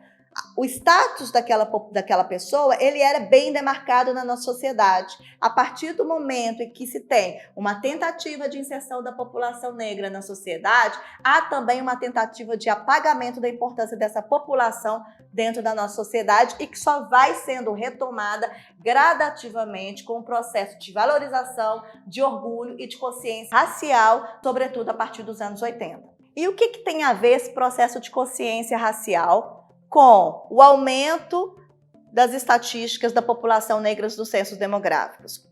o status daquela pessoa, ele era bem demarcado na nossa sociedade. A partir do momento em que se tem uma tentativa de inserção da população negra na sociedade, há também uma tentativa de apagamento da importância dessa população dentro da nossa sociedade e que só vai sendo retomada gradativamente com o processo de valorização, de orgulho e de consciência racial, sobretudo a partir dos anos 80. E o que tem a ver esse processo de consciência racial com o aumento das estatísticas da população negra dos censos demográficos?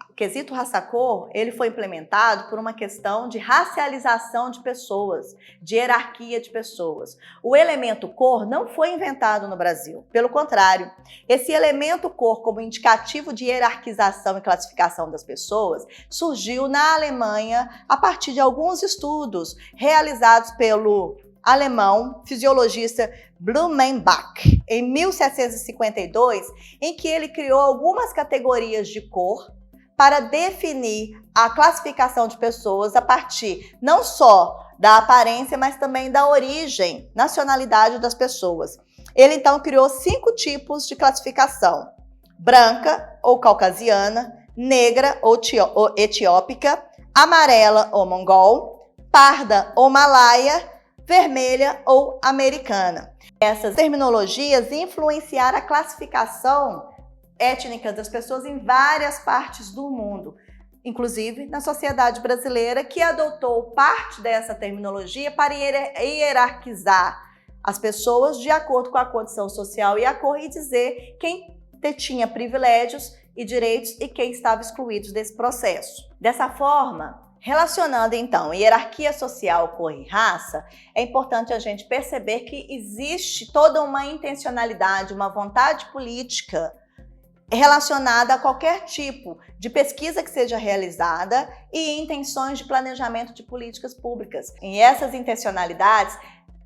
O quesito raça-cor, ele foi implementado por uma questão de racialização de pessoas, de hierarquia de pessoas. O elemento cor não foi inventado no Brasil. Pelo contrário, esse elemento cor como indicativo de hierarquização e classificação das pessoas surgiu na Alemanha a partir de alguns estudos realizados pelo alemão fisiologista Blumenbach, em 1752, em que ele criou algumas categorias de cor para definir a classificação de pessoas a partir não só da aparência, mas também da origem, nacionalidade das pessoas. Ele então criou 5 tipos de classificação: branca ou caucasiana, negra ou etiópica, amarela ou mongol, parda ou malaia, vermelha ou americana. Essas terminologias influenciaram a classificação étnica das pessoas em várias partes do mundo, inclusive na sociedade brasileira, que adotou parte dessa terminologia para hierarquizar as pessoas de acordo com a condição social e a cor e dizer quem tinha privilégios e direitos e quem estava excluído desse processo. Dessa forma, relacionando então hierarquia social, cor e raça, é importante a gente perceber que existe toda uma intencionalidade, uma vontade política relacionada a qualquer tipo de pesquisa que seja realizada e intenções de planejamento de políticas públicas. E essas intencionalidades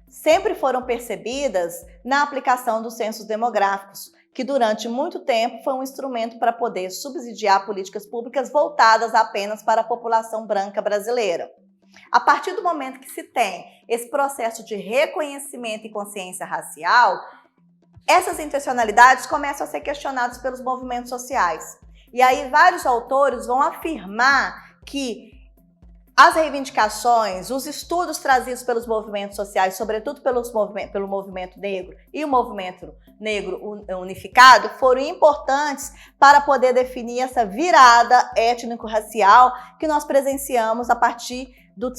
sempre foram percebidas na aplicação dos censos demográficos, que durante muito tempo foi um instrumento para poder subsidiar políticas públicas voltadas apenas para a população branca brasileira. A partir do momento que se tem esse processo de reconhecimento e consciência racial, essas intencionalidades começam a ser questionadas pelos movimentos sociais. E aí vários autores vão afirmar que as reivindicações, os estudos trazidos pelos movimentos sociais, sobretudo pelo movimento negro e o movimento negro unificado, foram importantes para poder definir essa virada étnico-racial que nós presenciamos a partir do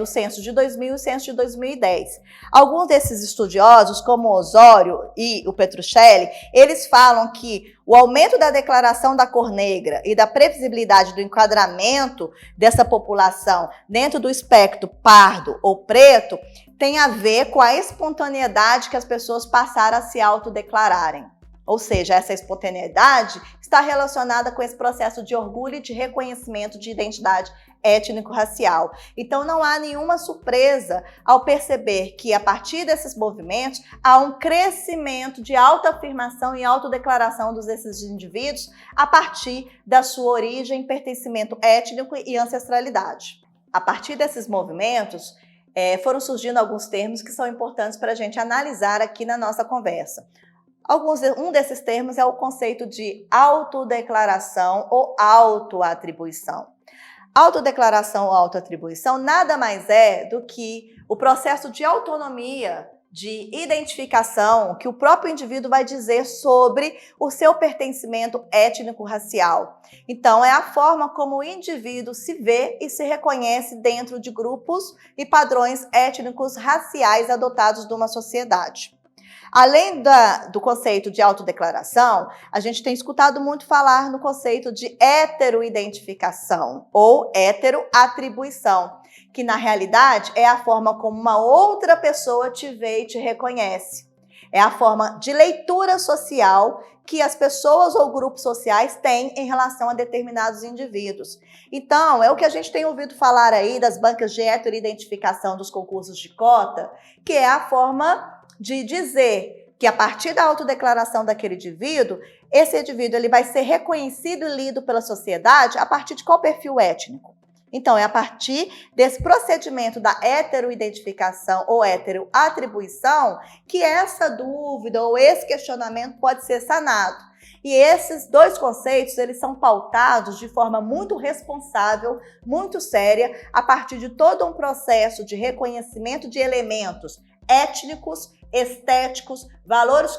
censo de 2000 e o censo de 2010. Alguns desses estudiosos, como o Osório e o Petruccelli, eles falam que o aumento da declaração da cor negra e da previsibilidade do enquadramento dessa população dentro do espectro pardo ou preto tem a ver com a espontaneidade que as pessoas passaram a se autodeclararem. Ou seja, essa espontaneidade está relacionada com esse processo de orgulho e de reconhecimento de identidade étnico-racial. Então não há nenhuma surpresa ao perceber que a partir desses movimentos há um crescimento de autoafirmação e autodeclaração desses indivíduos a partir da sua origem, pertencimento étnico e ancestralidade. A partir desses movimentos foram surgindo alguns termos que são importantes para a gente analisar aqui na nossa conversa. Um desses termos é o conceito de autodeclaração ou autoatribuição. Autodeclaração ou autoatribuição nada mais é do que o processo de autonomia, de identificação que o próprio indivíduo vai dizer sobre o seu pertencimento étnico-racial. Então, é a forma como o indivíduo se vê e se reconhece dentro de grupos e padrões étnicos raciais adotados de uma sociedade. Além do conceito de autodeclaração, a gente tem escutado muito falar no conceito de heteroidentificação ou heteroatribuição, que na realidade é a forma como uma outra pessoa te vê e te reconhece. É a forma de leitura social que as pessoas ou grupos sociais têm em relação a determinados indivíduos. Então, é o que a gente tem ouvido falar aí das bancas de heteroidentificação dos concursos de cota, que é a forma de dizer que a partir da autodeclaração daquele indivíduo, esse indivíduo ele vai ser reconhecido e lido pela sociedade a partir de qual perfil étnico. Então, é a partir desse procedimento da heteroidentificação ou heteroatribuição que essa dúvida ou esse questionamento pode ser sanado. E esses dois conceitos, eles são pautados de forma muito responsável, muito séria, a partir de todo um processo de reconhecimento de elementos étnicos, estéticos, valores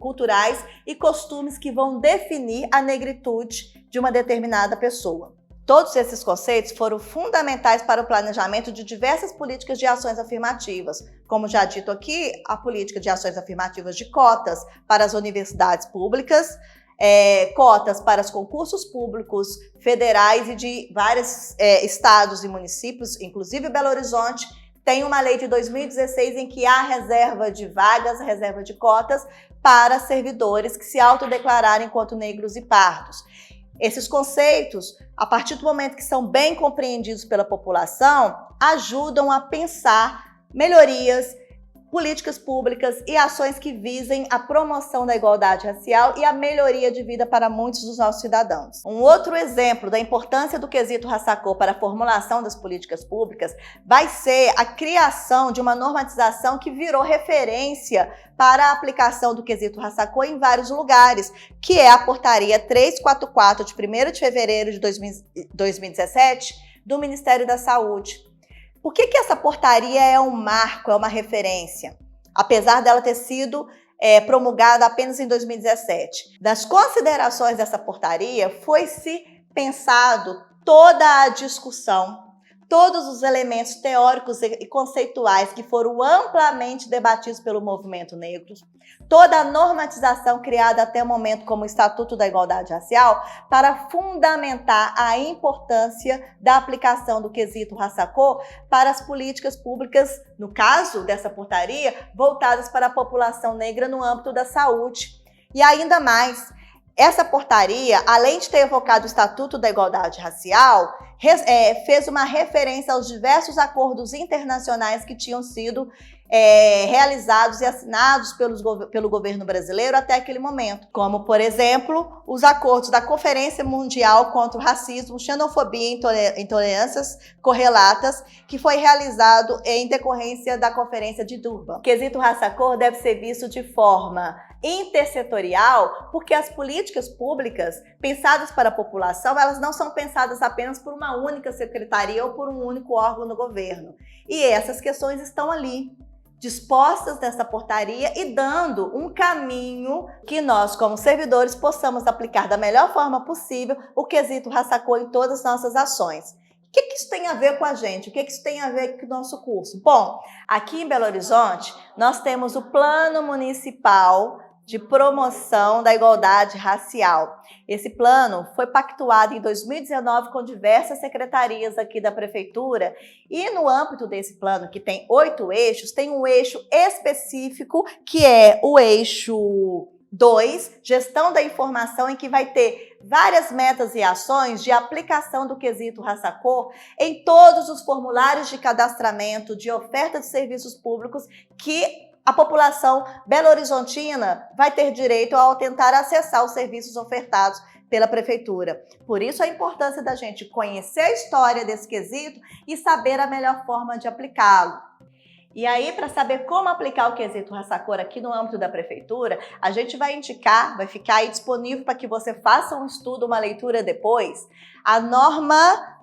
culturais e costumes que vão definir a negritude de uma determinada pessoa. Todos esses conceitos foram fundamentais para o planejamento de diversas políticas de ações afirmativas, como já dito aqui, a política de ações afirmativas de cotas para as universidades públicas, cotas para os concursos públicos federais e de vários estados e municípios, inclusive Belo Horizonte. Tem uma lei de 2016 em que há reserva de vagas, reserva de cotas para servidores que se autodeclararem enquanto negros e pardos. Esses conceitos, a partir do momento que são bem compreendidos pela população, ajudam a pensar melhorias, políticas públicas e ações que visem a promoção da igualdade racial e a melhoria de vida para muitos dos nossos cidadãos. Um outro exemplo da importância do quesito raça-cor para a formulação das políticas públicas vai ser a criação de uma normatização que virou referência para a aplicação do quesito raça-cor em vários lugares, que é a Portaria 344 de 1º de fevereiro de 2017 do Ministério da Saúde. Por que essa portaria é um marco, é uma referência? Apesar dela ter sido promulgada apenas em 2017. Das considerações dessa portaria, foi-se pensado toda a discussão, todos os elementos teóricos e conceituais que foram amplamente debatidos pelo movimento negro, toda a normatização criada até o momento como o Estatuto da Igualdade Racial, para fundamentar a importância da aplicação do quesito raça-cor para as políticas públicas, no caso dessa portaria, voltadas para a população negra no âmbito da saúde. E ainda mais, essa portaria, além de ter evocado o Estatuto da Igualdade Racial, fez uma referência aos diversos acordos internacionais que tinham sido realizados e assinados pelo governo brasileiro até aquele momento, como, por exemplo, os acordos da Conferência Mundial contra o Racismo, Xenofobia e Intolerâncias Correlatas, que foi realizado em decorrência da Conferência de Durban. O quesito raça-cor deve ser visto de forma intersetorial, porque as políticas públicas pensadas para a população, elas não são pensadas apenas por uma única secretaria ou por um único órgão no governo. E essas questões estão ali, dispostas nessa portaria e dando um caminho que nós, como servidores, possamos aplicar da melhor forma possível o quesito raça-cor em todas as nossas ações. O que isso tem a ver com a gente? O que isso tem a ver com o nosso curso? Bom, aqui em Belo Horizonte, nós temos o Plano Municipal de Promoção da Igualdade Racial. Esse plano foi pactuado em 2019 com diversas secretarias aqui da Prefeitura e no âmbito desse plano, que tem 8 eixos, tem um eixo específico que é o eixo 2, Gestão da Informação, em que vai ter várias metas e ações de aplicação do quesito raça-cor em todos os formulários de cadastramento de oferta de serviços públicos que a população belo-horizontina vai ter direito ao tentar acessar os serviços ofertados pela Prefeitura. Por isso a importância da gente conhecer a história desse quesito e saber a melhor forma de aplicá-lo. E aí, para saber como aplicar o quesito raça-cor aqui no âmbito da Prefeitura, a gente vai indicar, vai ficar aí disponível para que você faça um estudo, uma leitura depois,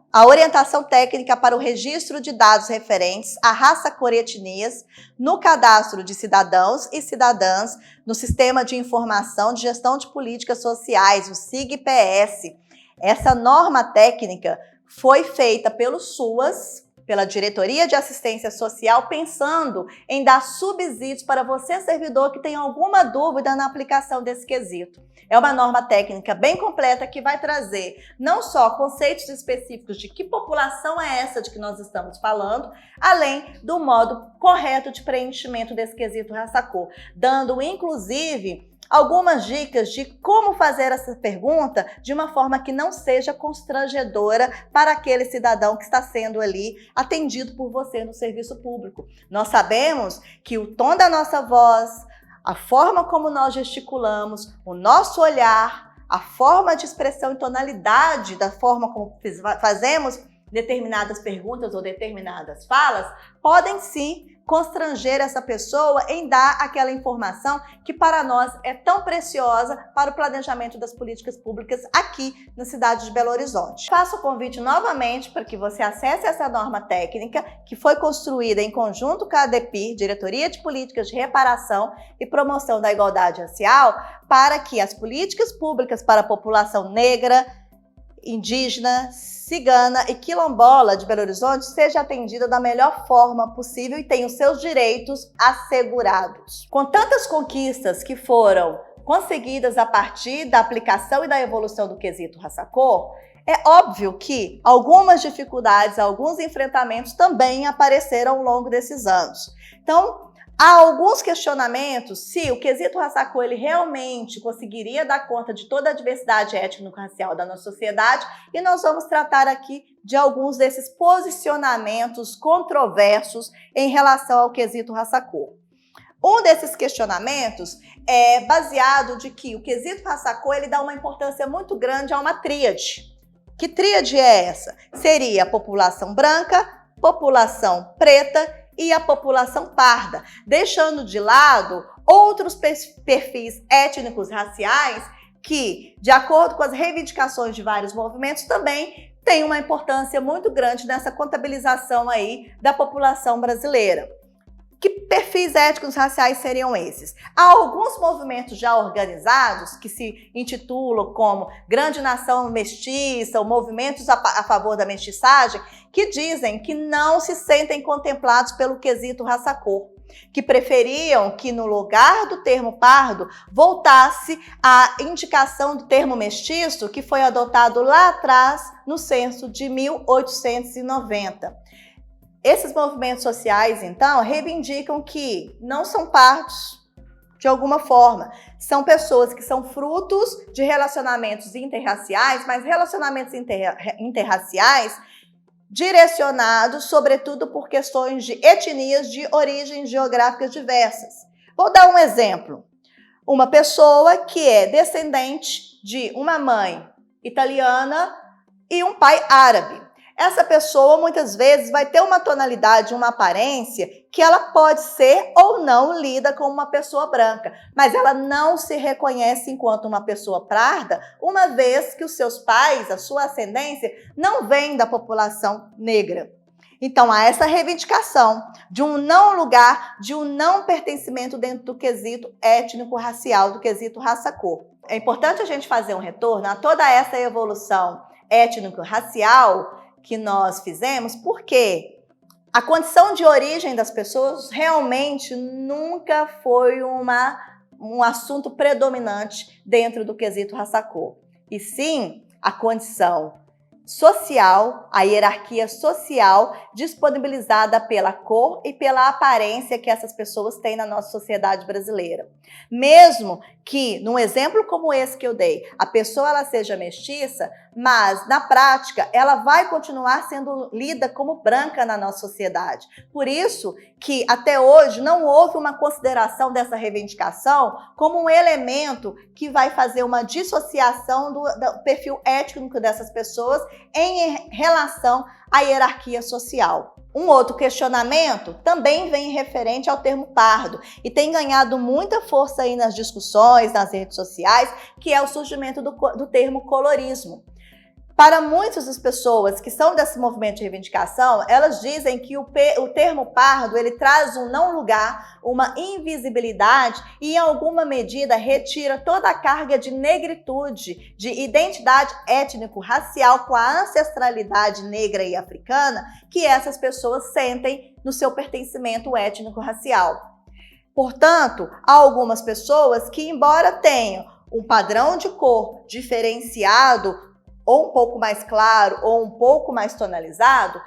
a orientação técnica para o registro de dados referentes à raça-cor e etnias no cadastro de cidadãos e cidadãs no Sistema de Informação de Gestão de Políticas Sociais, o SIG-PS. Essa norma técnica foi feita pelo SUAS, pela Diretoria de Assistência Social, pensando em dar subsídios para você, servidor, que tem alguma dúvida na aplicação desse quesito. É uma norma técnica bem completa que vai trazer não só conceitos específicos de que população é essa de que nós estamos falando, além do modo correto de preenchimento desse quesito raça-cor, dando, inclusive, algumas dicas de como fazer essa pergunta de uma forma que não seja constrangedora para aquele cidadão que está sendo ali atendido por você no serviço público. Nós sabemos que o tom da nossa voz, a forma como nós gesticulamos, o nosso olhar, a forma de expressão e tonalidade da forma como fazemos determinadas perguntas ou determinadas falas, podem sim constranger essa pessoa em dar aquela informação que para nós é tão preciosa para o planejamento das políticas públicas aqui na cidade de Belo Horizonte. Faço o convite novamente para que você acesse essa norma técnica que foi construída em conjunto com a ADEPIR, Diretoria de Políticas de Reparação e Promoção da Igualdade Racial, para que as políticas públicas para a população negra, indígena, cigana e quilombola de Belo Horizonte seja atendida da melhor forma possível e tenha os seus direitos assegurados. Com tantas conquistas que foram conseguidas a partir da aplicação e da evolução do quesito raça-cor, é óbvio que algumas dificuldades, alguns enfrentamentos também apareceram ao longo desses anos. Então, há alguns questionamentos se o quesito raça-cor ele realmente conseguiria dar conta de toda a diversidade étnico-racial da nossa sociedade e nós vamos tratar aqui de alguns desses posicionamentos controversos em relação ao quesito raça-cor. Um desses questionamentos é baseado de que o quesito raça-cor ele dá uma importância muito grande a uma tríade. Que tríade é essa? Seria a população branca, população preta e a população parda, deixando de lado outros perfis étnicos raciais que, de acordo com as reivindicações de vários movimentos, também tem uma importância muito grande nessa contabilização aí da população brasileira. Que perfis étnicos raciais seriam esses? Há alguns movimentos já organizados que se intitulam como Grande Nação Mestiça ou movimentos a favor da mestiçagem, que dizem que não se sentem contemplados pelo quesito raça-cor, que preferiam que no lugar do termo pardo voltasse a indicação do termo mestiço, que foi adotado lá atrás no censo de 1890. Esses movimentos sociais, então, reivindicam que não são pardos, de alguma forma. São pessoas que são frutos de relacionamentos interraciais, mas relacionamentos interraciais direcionados, sobretudo, por questões de etnias de origens geográficas diversas. Vou dar um exemplo. Uma pessoa que é descendente de uma mãe italiana e um pai árabe. Essa pessoa, muitas vezes, vai ter uma tonalidade, uma aparência que ela pode ser ou não lida como uma pessoa branca, mas ela não se reconhece enquanto uma pessoa parda, uma vez que os seus pais, a sua ascendência, não vem da população negra. Então, há essa reivindicação de um não lugar, de um não pertencimento dentro do quesito étnico-racial, do quesito raça-cor. É importante a gente fazer um retorno a toda essa evolução étnico-racial que nós fizemos, porque a condição de origem das pessoas realmente nunca foi um assunto predominante dentro do quesito raça-cor. E sim, a condição social, a hierarquia social disponibilizada pela cor e pela aparência que essas pessoas têm na nossa sociedade brasileira. Mesmo que, num exemplo como esse que eu dei, a pessoa ela seja mestiça, mas na prática ela vai continuar sendo lida como branca na nossa sociedade. Por isso que até hoje não houve uma consideração dessa reivindicação como um elemento que vai fazer uma dissociação do perfil étnico dessas pessoas em relação à hierarquia social. Um outro questionamento também vem referente ao termo pardo e tem ganhado muita força aí nas discussões, nas redes sociais, que é o surgimento do termo colorismo. Para muitas das pessoas que são desse movimento de reivindicação, elas dizem que o termo pardo ele traz um não lugar, uma invisibilidade e, em alguma medida, retira toda a carga de negritude, de identidade étnico-racial com a ancestralidade negra e africana que essas pessoas sentem no seu pertencimento étnico-racial. Portanto, há algumas pessoas que, embora tenham um padrão de cor diferenciado, ou um pouco mais claro, ou um pouco mais tonalizado,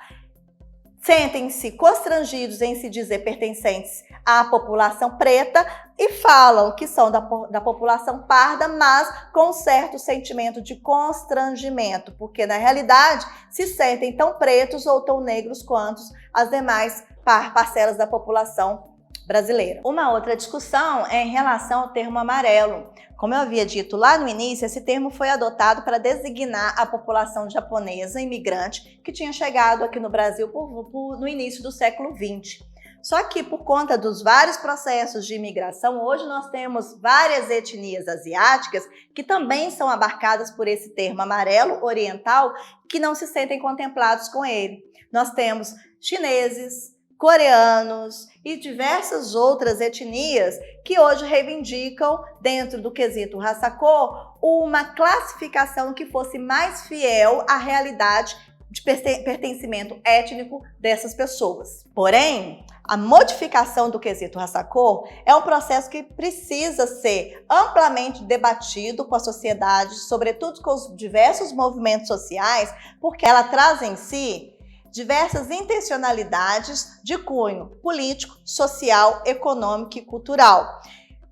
sentem-se constrangidos em se dizer pertencentes à população preta e falam que são da população parda, mas com um certo sentimento de constrangimento, porque na realidade se sentem tão pretos ou tão negros quanto as demais parcelas da população brasileira. Uma outra discussão é em relação ao termo amarelo. Como eu havia dito lá no início, esse termo foi adotado para designar a população japonesa imigrante que tinha chegado aqui no Brasil no início do século XX. Só que por conta dos vários processos de imigração, hoje nós temos várias etnias asiáticas que também são abarcadas por esse termo amarelo oriental que não se sentem contemplados com ele. Nós temos chineses, coreanos e diversas outras etnias que hoje reivindicam, dentro do quesito raça-cor, uma classificação que fosse mais fiel à realidade de pertencimento étnico dessas pessoas. Porém, a modificação do quesito raça-cor é um processo que precisa ser amplamente debatido com a sociedade, sobretudo com os diversos movimentos sociais, porque ela traz em si diversas intencionalidades de cunho político, social, econômico e cultural.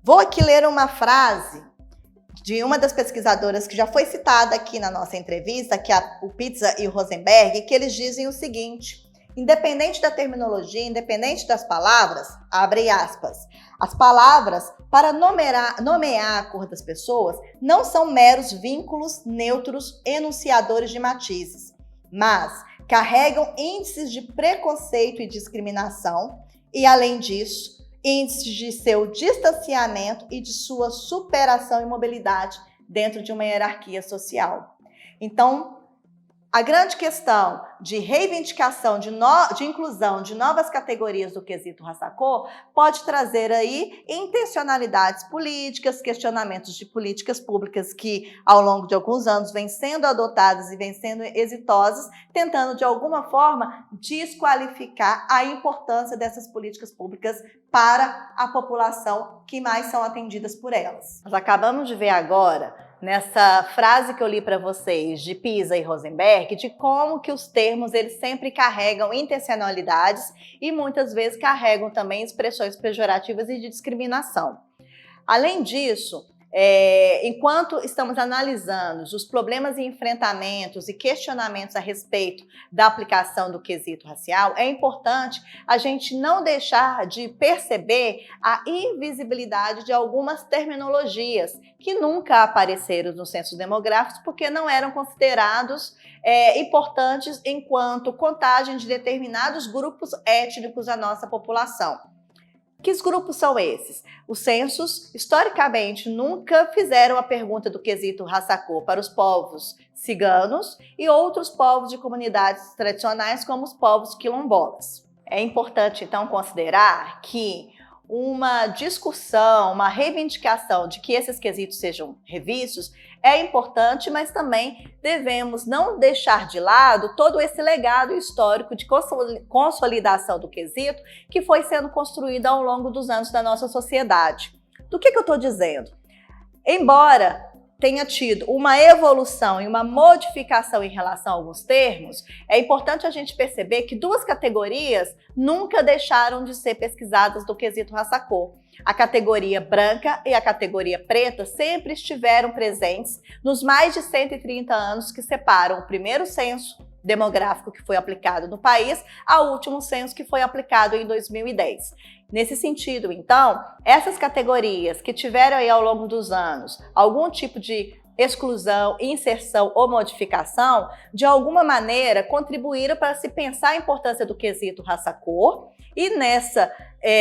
Vou aqui ler uma frase de uma das pesquisadoras que já foi citada aqui na nossa entrevista, que é o Pizza e o Rosenberg, que eles dizem o seguinte: independente da terminologia, independente das palavras, abre aspas, as palavras para nomear a cor das pessoas não são meros vínculos neutros enunciadores de matizes, mas carregam índices de preconceito e discriminação e, além disso, índices de seu distanciamento e de sua superação e mobilidade dentro de uma hierarquia social. Então, A grande questão de reivindicação, de inclusão de novas categorias do quesito raça-cor pode trazer aí intencionalidades políticas, questionamentos de políticas públicas que ao longo de alguns anos vêm sendo adotadas e vêm sendo exitosas, tentando de alguma forma desqualificar a importância dessas políticas públicas para a população que mais são atendidas por elas. Nós acabamos de ver agora, nessa frase que eu li para vocês de Pisa e Rosenberg, de como que os termos eles sempre carregam intencionalidades e muitas vezes carregam também expressões pejorativas e de discriminação. Além disso, enquanto estamos analisando os problemas e enfrentamentos e questionamentos a respeito da aplicação do quesito racial, é importante a gente não deixar de perceber a invisibilidade de algumas terminologias que nunca apareceram nos censos demográficos porque não eram considerados importantes enquanto contagem de determinados grupos étnicos da nossa população. Que grupos são esses? Os censos, historicamente, nunca fizeram a pergunta do quesito raça-cor para os povos ciganos e outros povos de comunidades tradicionais, como os povos quilombolas. É importante, então, considerar que uma discussão, uma reivindicação de que esses quesitos sejam revistos é importante, mas também devemos não deixar de lado todo esse legado histórico de consolidação do quesito que foi sendo construído ao longo dos anos da nossa sociedade. Do que eu estou dizendo? Embora tenha tido uma evolução e uma modificação em relação a alguns termos, é importante a gente perceber que duas categorias nunca deixaram de ser pesquisadas do quesito raça-cor. A categoria branca e a categoria preta sempre estiveram presentes nos mais de 130 anos que separam o primeiro censo demográfico que foi aplicado no país ao último censo que foi aplicado em 2010. Nesse sentido, então, essas categorias que tiveram aí ao longo dos anos algum tipo de exclusão, inserção ou modificação, de alguma maneira contribuíram para se pensar a importância do quesito raça-cor e nessa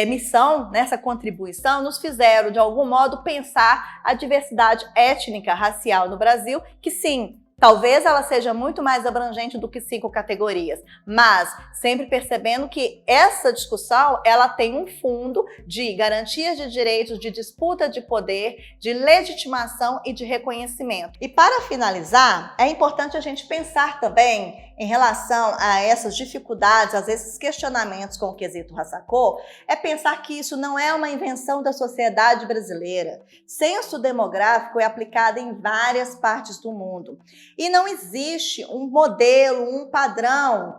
missão, nessa contribuição, nos fizeram de algum modo pensar a diversidade étnica racial no Brasil, que sim, talvez ela seja muito mais abrangente do que 5 categorias, mas sempre percebendo que essa discussão ela tem um fundo de garantias de direitos, de disputa de poder, de legitimação e de reconhecimento. E para finalizar, é importante a gente pensar também em relação a essas dificuldades, a esses questionamentos com o quesito raça-cor, é pensar que isso não é uma invenção da sociedade brasileira. Censo demográfico é aplicado em várias partes do mundo. E não existe um modelo, um padrão,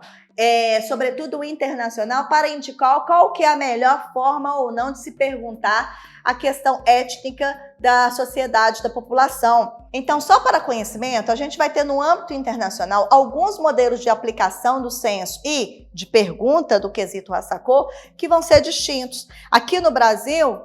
sobretudo internacional, para indicar qual que é a melhor forma ou não de se perguntar a questão étnica da sociedade, da população. Então, só para conhecimento, a gente vai ter no âmbito internacional alguns modelos de aplicação do censo e de pergunta do quesito raça-cor que vão ser distintos. Aqui no Brasil,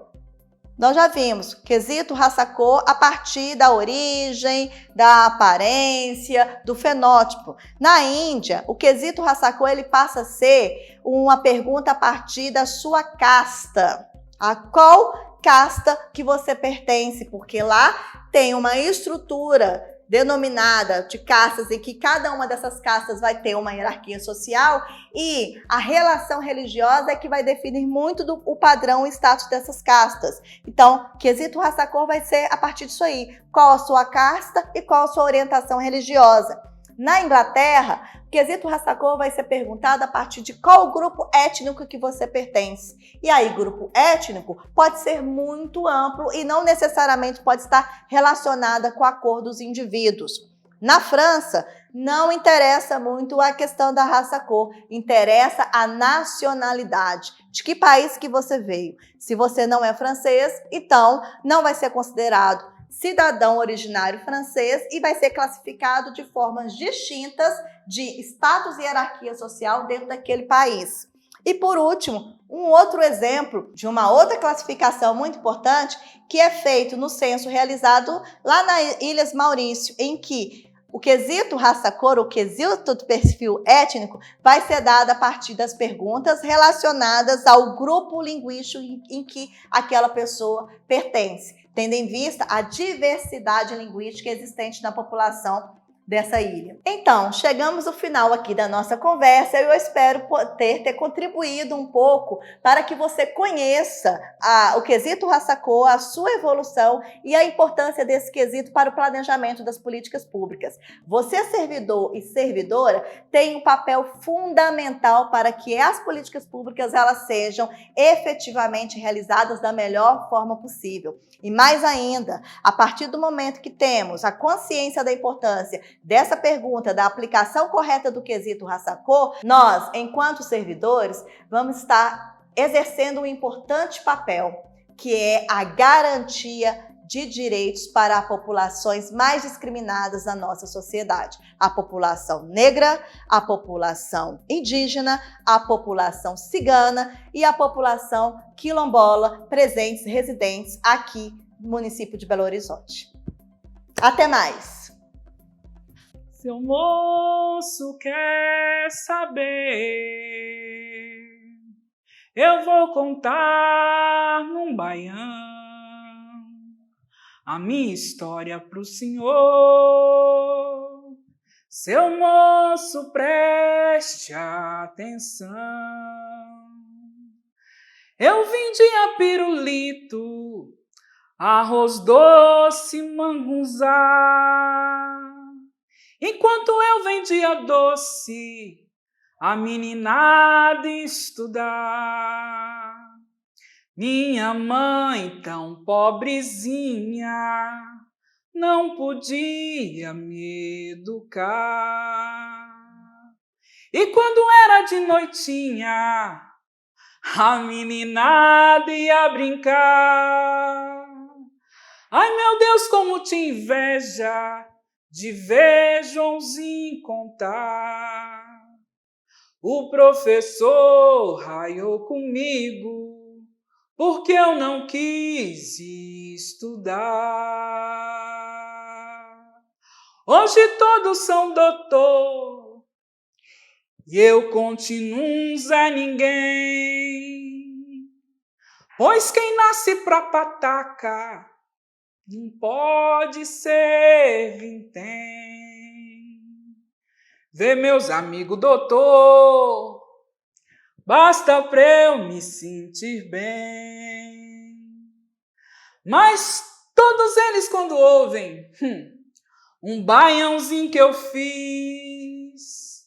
nós já vimos quesito raça-cor a partir da origem, da aparência, do fenótipo. Na Índia, o quesito raça-cor ele passa a ser uma pergunta a partir da sua casta. A qual casta que você pertence? Porque lá tem uma estrutura denominada de castas em que cada uma dessas castas vai ter uma hierarquia social e a relação religiosa é que vai definir muito o padrão, o status dessas castas. Então, quesito raça-cor vai ser a partir disso aí. Qual a sua casta e qual a sua orientação religiosa. Na Inglaterra, o quesito raça-cor vai ser perguntado a partir de qual grupo étnico que você pertence. E aí, grupo étnico pode ser muito amplo e não necessariamente pode estar relacionada com a cor dos indivíduos. Na França, não interessa muito a questão da raça-cor, interessa a nacionalidade. De que país que você veio? Se você não é francês, então não vai ser considerado cidadão originário francês e vai ser classificado de formas distintas de status e hierarquia social dentro daquele país. E por último, um outro exemplo de uma outra classificação muito importante que é feito no censo realizado lá nas Ilhas Maurício, em que o quesito raça-cor, o quesito do perfil étnico, vai ser dado a partir das perguntas relacionadas ao grupo linguístico em que aquela pessoa pertence, tendo em vista a diversidade linguística existente na população dessa ilha. Então, chegamos ao final aqui da nossa conversa e eu espero ter contribuído um pouco para que você conheça o quesito Raça Cor, a sua evolução e a importância desse quesito para o planejamento das políticas públicas. Você, servidor e servidora, tem um papel fundamental para que as políticas públicas elas sejam efetivamente realizadas da melhor forma possível. E mais ainda, a partir do momento que temos a consciência da importância dessa pergunta, da aplicação correta do quesito Raça Cor, nós, enquanto servidores, vamos estar exercendo um importante papel, que é a garantia de direitos para as populações mais discriminadas da nossa sociedade. A população negra, a população indígena, a população cigana e a população quilombola presentes, residentes aqui no município de Belo Horizonte. Até mais! Seu moço quer saber, eu vou contar num baião a minha história pro senhor. Seu moço, preste atenção. Eu vendia pirulito, arroz doce, mangunzá. Enquanto eu vendia doce, a meninada estudar. Minha mãe, tão pobrezinha, não podia me educar. E quando era de noitinha, a meninada ia brincar. Ai, meu Deus, como te inveja de ver Joãozinho contar. O professor raiou comigo, porque eu não quis estudar. Hoje todos são doutor, e eu continuo um Zé Ninguém. Pois quem nasce pra pataca não pode ser vintém. Vê meus amigos doutor, basta pra eu me sentir bem. Mas todos eles quando ouvem um baiãozinho que eu fiz,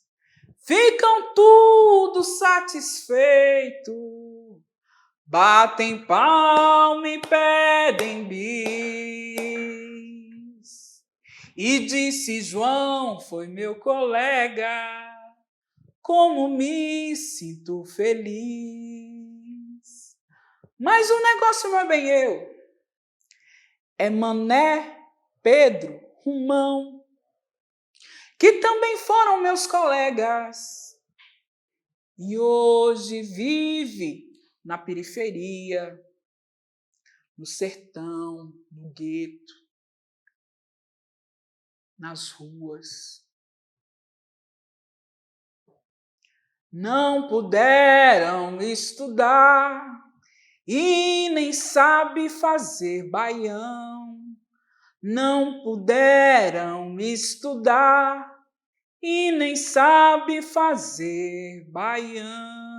ficam tudo satisfeito. Batem palma e pedem bis. E disse João, foi meu colega, como me sinto feliz. Mas o negócio não é bem eu. É Mané, Pedro, Romão, que também foram meus colegas. E hoje vive na periferia, no sertão, no gueto, nas ruas. Não puderam estudar e nem sabe fazer baião. Não puderam estudar e nem sabe fazer baião.